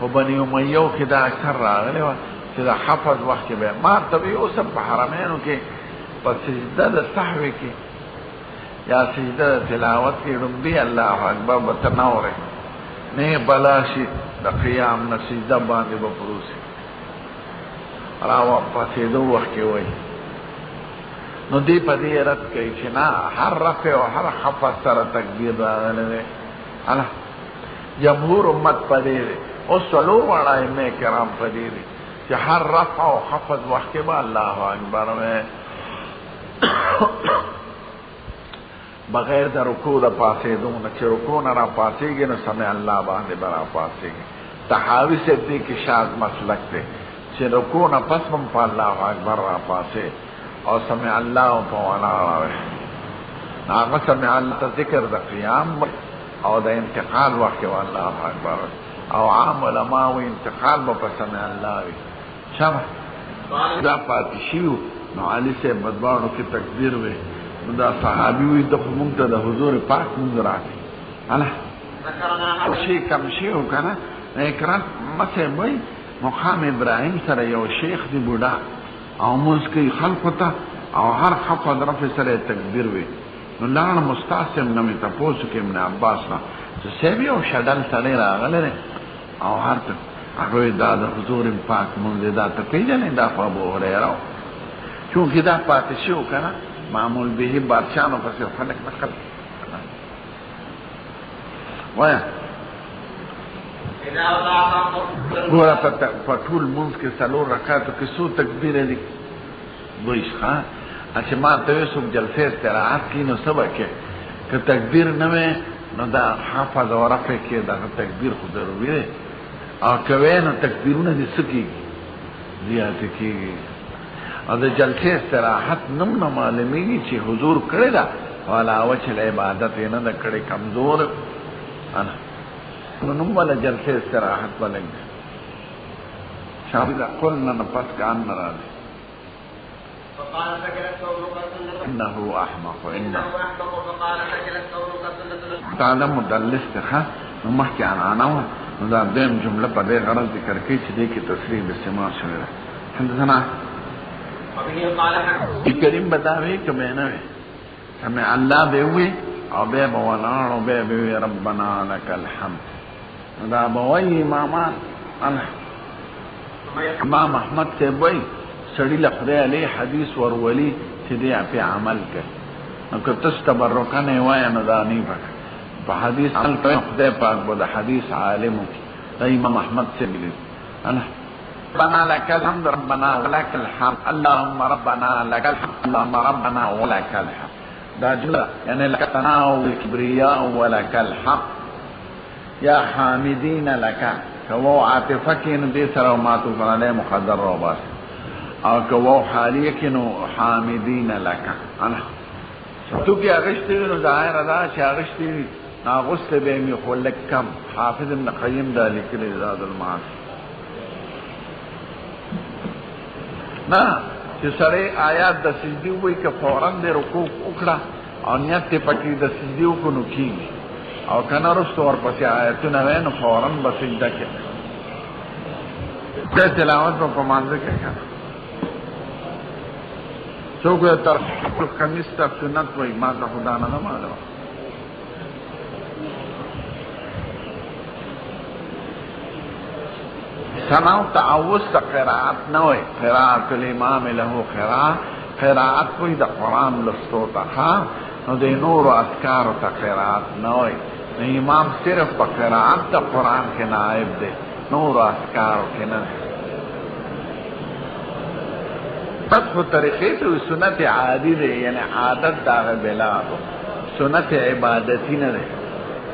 وہ بنی امیو کی دا اکثر راغلے وے کہ دا حفظ وقت کے بے مار تبھی او سب حرمینو کے پس سجدہ دا صحوی کی یا سجدہ دا تلاوت کی رنبی اللہ اکبر بتناو رہے نہیں بلاشی دا قیام نا سجدہ باندے بپروسی راو پسیدو وقت کے وئی نو دی پا دی رد کئی چنا ہر رفع و ہر حفظ سر تکبیر راغلے دے اللہ جمہور امت پا دے دے او سلو وڑا امے کرام پا دے دے کہ ہر رفع و خفض وقت با اللہ اکبر میں بغیر دا رکوع دا پاسے دون چی رکوع نرا پاسے گی نو سمع اللہ باندے برا پاسے گی تحاوی سے دی کی شاید مسلک دے چی رکوع نا پس من پا اللہ اکبر را پاسے اور سمع اللہ پا وانا راوے ناغا سمع اللہ تا ذکر دا قیام اور دا انتقال وقت با اللہ اکبر او عام علماء انتقال با پسمع اللہ وی شبه دا پاتشیو نو علی سے بدبارو کی تکبیر وی دا صحابی وی دا منتا دا حضور پاک منظر آتی اللہ شیخ کم شیخو کنا اکران مسے بھئی مقام ابراہیم سر یو شیخ دی بودا او موسکی خلقو تا او ہر خفض رفع سر تکبیر وی نو لان مستاسم نمی تپوسو که ابن عباس نا سیبی او شدل سر راغل رے او ہر تک اگوی دا دا حضور پاک منزی دا تا پیجنی دا پا ابو حریرہ چونکہ دا پاتشیو کنا معمول بیہی بادشانو پسی خلق نقل ویا گورا پا طول منز کے سلور رکاتو کسو تکبیر دی دویش خواہ اچھا ما تویسوک جلسے استراحات کی نو سبا کے کہ تکبیر نوے نو دا حافظ و رفع کے دا تکبیر خود ضروری دے اور کوئے نو تکبیرون دی سکی گی زیادتی کی گی اور دا جلسے استراحت نم معلومی گی چی حضور کرے دا والا وچل عبادت اینا دا کڑے کمزور انا نم والا جلسے استراحت بلنگ دے شاہد دا قلنا نفس کا ان را دے انہو احمق تعالی مدلس تخا نمحکی عن عناوہ دا دیم جملہ پر دے غرض ذکر کی چی دے کی تصریح بسماع شوئے حدثنا کریم بداوی کبینوی سمع اللہ بے ہوئی او بے بولانو بے بے ربنا لک الحمد دا بوئی امامان امام احمد سے بوئی سڑی لخدے علی حدیث ورولی چی دے پی عمل کر نکو تس تبرکن وائی ندا نہیں پکا پا حدیث عمل کرے خدای پاک با دا حدیث عالمو کی دا امام احمد سے ملی ربنا لك الحمد ربنا ولك الحمد اللهم ربنا لك الحمد اللهم ربنا ولك الحمد دا جمله یعنی لك الثناء والكبرياء ولك الحمد یا حامدین لك كو عاطفه کې نو دې سره معطوف علیه مقدر او بس او كو حالیه کې نو حامدین لك انا تو کې اغشتي نو ظاهر ادا چې اغشتي ناغسل به می خلک کم حافظ ابن قیم دا لیکلی زاد المعاد نا چې سره آیات د سجدي وای ک فوران د رکوع وکړه او نیت ته پکې د سجدي وکړو کیږي او کنه رسو ور پسې آیاتونه وینو فوران به سجده کې د تلاوت په مانځ کې کنه څوک تر خمیس تک سنت وای ما ته خدا نه معلومه سماو تعوذ تا قراءت نوی قراءت الامام له قراءت کوئی دا قرآن لستو تا خواه نو دی نور و اذکار تا قراءت نوی نو امام صرف پا قراءت تا قرآن کے نائب دے نور و اذکار کے نائب فتح طریقی تو سنت عادی دے یعنی عادت داغ بلا دو سنت عبادتی ندے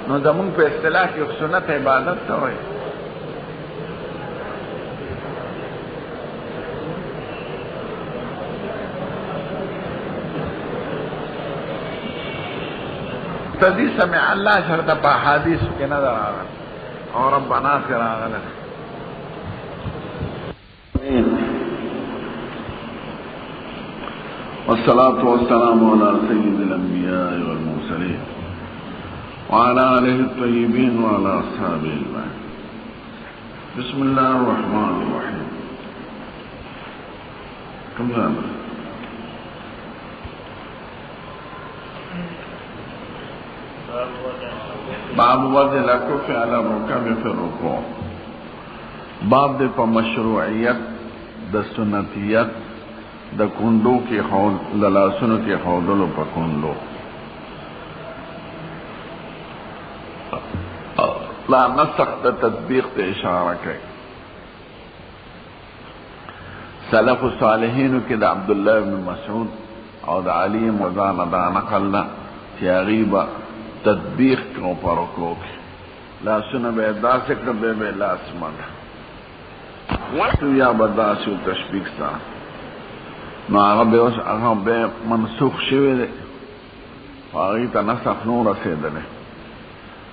نو زمون پہ اصطلاح کی سنت عبادت تا ہوئی تدی سمع اللہ شرط پا حدیث کے نظر آگا اور ربنا کر آگا والصلاة والسلام على سيد الأنبياء والمرسلين وعلى آله الطيبين وعلى أصحابه أجمعين بسم الله الرحمن الرحيم كم هذا باب وضع الکف علی الرکب فی الرکوع باب دے پا مشروعیت دا سنتیت دا کندو کی خود للاسنو کی خودلو پا کندو لا نسخ دا تطبیق تے اشارہ کئی سلف صالحینو کی دا عبداللہ بن مسعود او دا علی مزان دا نقلنا چی اغیبا تطبیق کو پرکو کی لا سنہ بے دا سکر بے بے لا سمد وقت یا بدا سو تشبیق سا نو آغا بے اس آغا بے منسوخ شوی دے آغی تا نسخ نور رسیدلے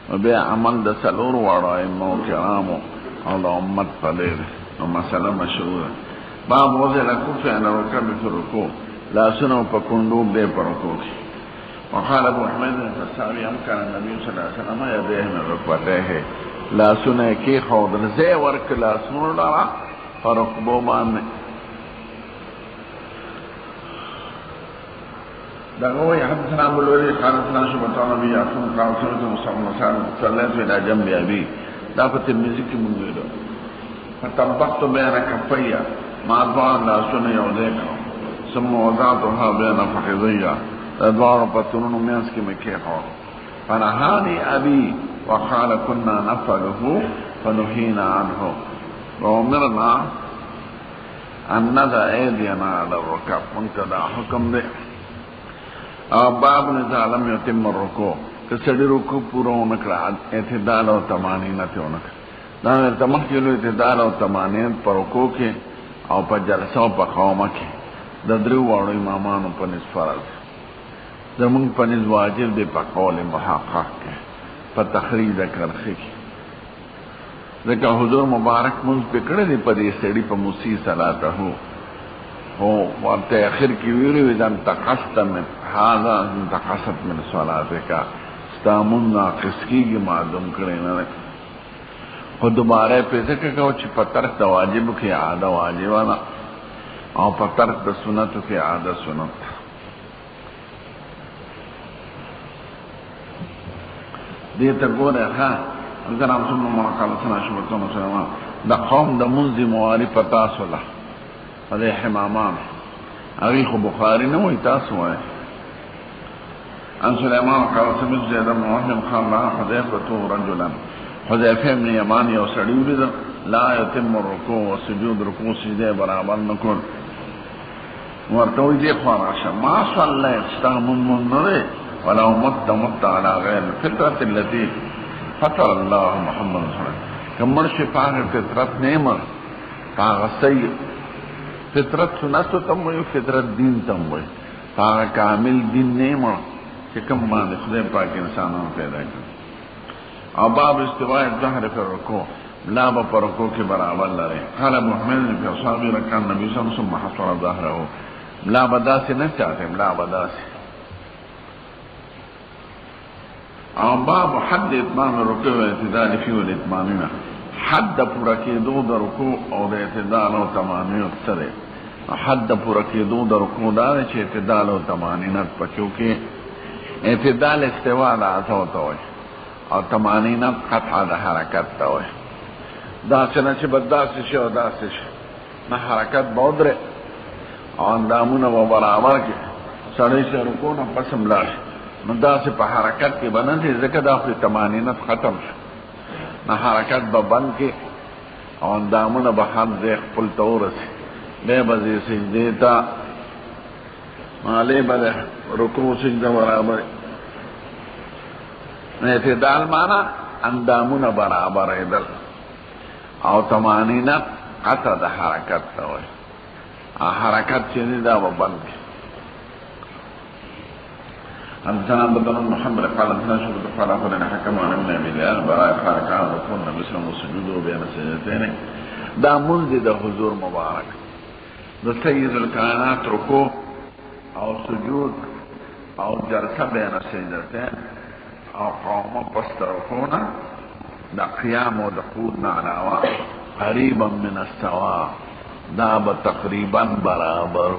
و بے عمل دا سلور وارا امو کرامو او دا امت پلے دے نو مسئلہ مشہور ہے باب وضع لکوف علی رکب فی الرکوع لا سنہ پکندو بے پرکو کی وقال ابو حمید الفساری امکان النبی صلی اللہ علیہ وسلم یدیه من رکبتیه لا سنه کی خود رزی ورک لا سنو لرا فرکبو مانه دقوی حدثنا ابو الولید قال حدثنا شعبة عن ابي يعقوب قال سمعت مصعب بن سعد صليت الى جنب ابي دا په ترمذی کې مونږ ویلو فطبقت بين كفي ما ضاع لا سنه يوديك ثم وضعتها بين فخذي دوار پتنونو میانس کی مکی خور فنهانی ابی وقال كنا نفعله فنهينا عنه وامرنا ان ندع ایدینا على الرکب منتدى حکم دے باب نزا لم یتم الرکوع کسڑی رکوع پورا نکلا اعتدال و تمانینت ونکلا دان ارتمخ کلو اعتدال و تمانینت پر رکوع کے او پا جلسہ و پا قومہ کے ددریو وارو امامانو پا نصف فرض زمون پنیز واجب دے پا قول محقق کے پا تخریج کرخی کی ذکر حضور مبارک منز پکڑے دے پا دے سیڑی پا موسی صلاتا ہو وابتا اخر کی ویروی ویدان تقست من حاضا تقست من صلاتے کا ستامون ناقص کی گی معدوم کرے نرک خود دوبارے پہ ذکر کہو چی پا ترک دا واجب کی عادہ واجبانا او پا ترک دا سنتو کی عادہ سنت دیتا گونے خواہ اگر ہم سنو مراقالتنا شبتون سلمان دا قوم دا منزی مواری پتاسو لہ فدے حمامان اغیخ بخاری نوی تاسو ہے ان سلیمان قال سمت زیدہ موحیم خان لها حذیفتو رجلا حذیفہ ابن یمان یو سڑیو لیدہ لا يتم الركوع والسجود ركوع سجده برابر نکن ورتوی دی خواراشه ما صلیت استغمن منره ولو مت على غير الفطرة التي فطر الله محمد صلى الله عليه وسلم کمر شفاق فطرت نیمر پاغ سی فطرت سنتو تم وی فطرت دین تم وی پاغ کامل دین نیمر کہ کم مانے خدای پاک انسانوں پیدا کر اور باب استواء الظهر فی الرکوع لا با رکوع کے برابر لرے قال ابو حمید فی اصحابی رکان نبی صلی اللہ علیہ وسلم حصر ظهره لا بدا سے نہ چاہتے لا بدا سے اور باب حد اتمام الرکوع والاعتدال فی والاتمامنا حد پورا کی دو در رکوع اور اعتدال و تمانینت سرے حد پورا کی دو در رکوع دارے چھ اعتدال و تمانینت پا کیونکہ اعتدال استواء دا آتا ہوتا ہوئے اور تمانینت قطع دا حرکت تا ہوئے دا چنہ چھ بدا سے شے اور دا سے شے نا حرکت بہت رہے اور اندامون و برابر کے سڑے سے رکوع نا پسم لاش نا دا سے پا حرکت کے بنا تھے ذکر دا خود تمانینت ختم شے نا حرکت با بند کے اور اندامون بحد دیکھ پل تورسی لے بزی سجدیتا لے بزی رکوع سجدہ برابر اعتدال مانا اندامون برابر ایدل او تمانینت قطع دا حرکت تاوی حرکت چیزی دا با بند کی حدثنا بدر محمد قال حدثنا شعبة قال أخبرنا حكم عن ابن أبي ليال براء قال كان ركوع النبي صلى الله عليه وسلم وسجوده بين السجدتين دا منذ دا حضور مبارك دا سيد الكائنات ركوع او سجود او جلسة بين السجدتين او قوم پست ركوعنا دا قيام و دقودنا على قريبا من السواء دا بتقريبا برابر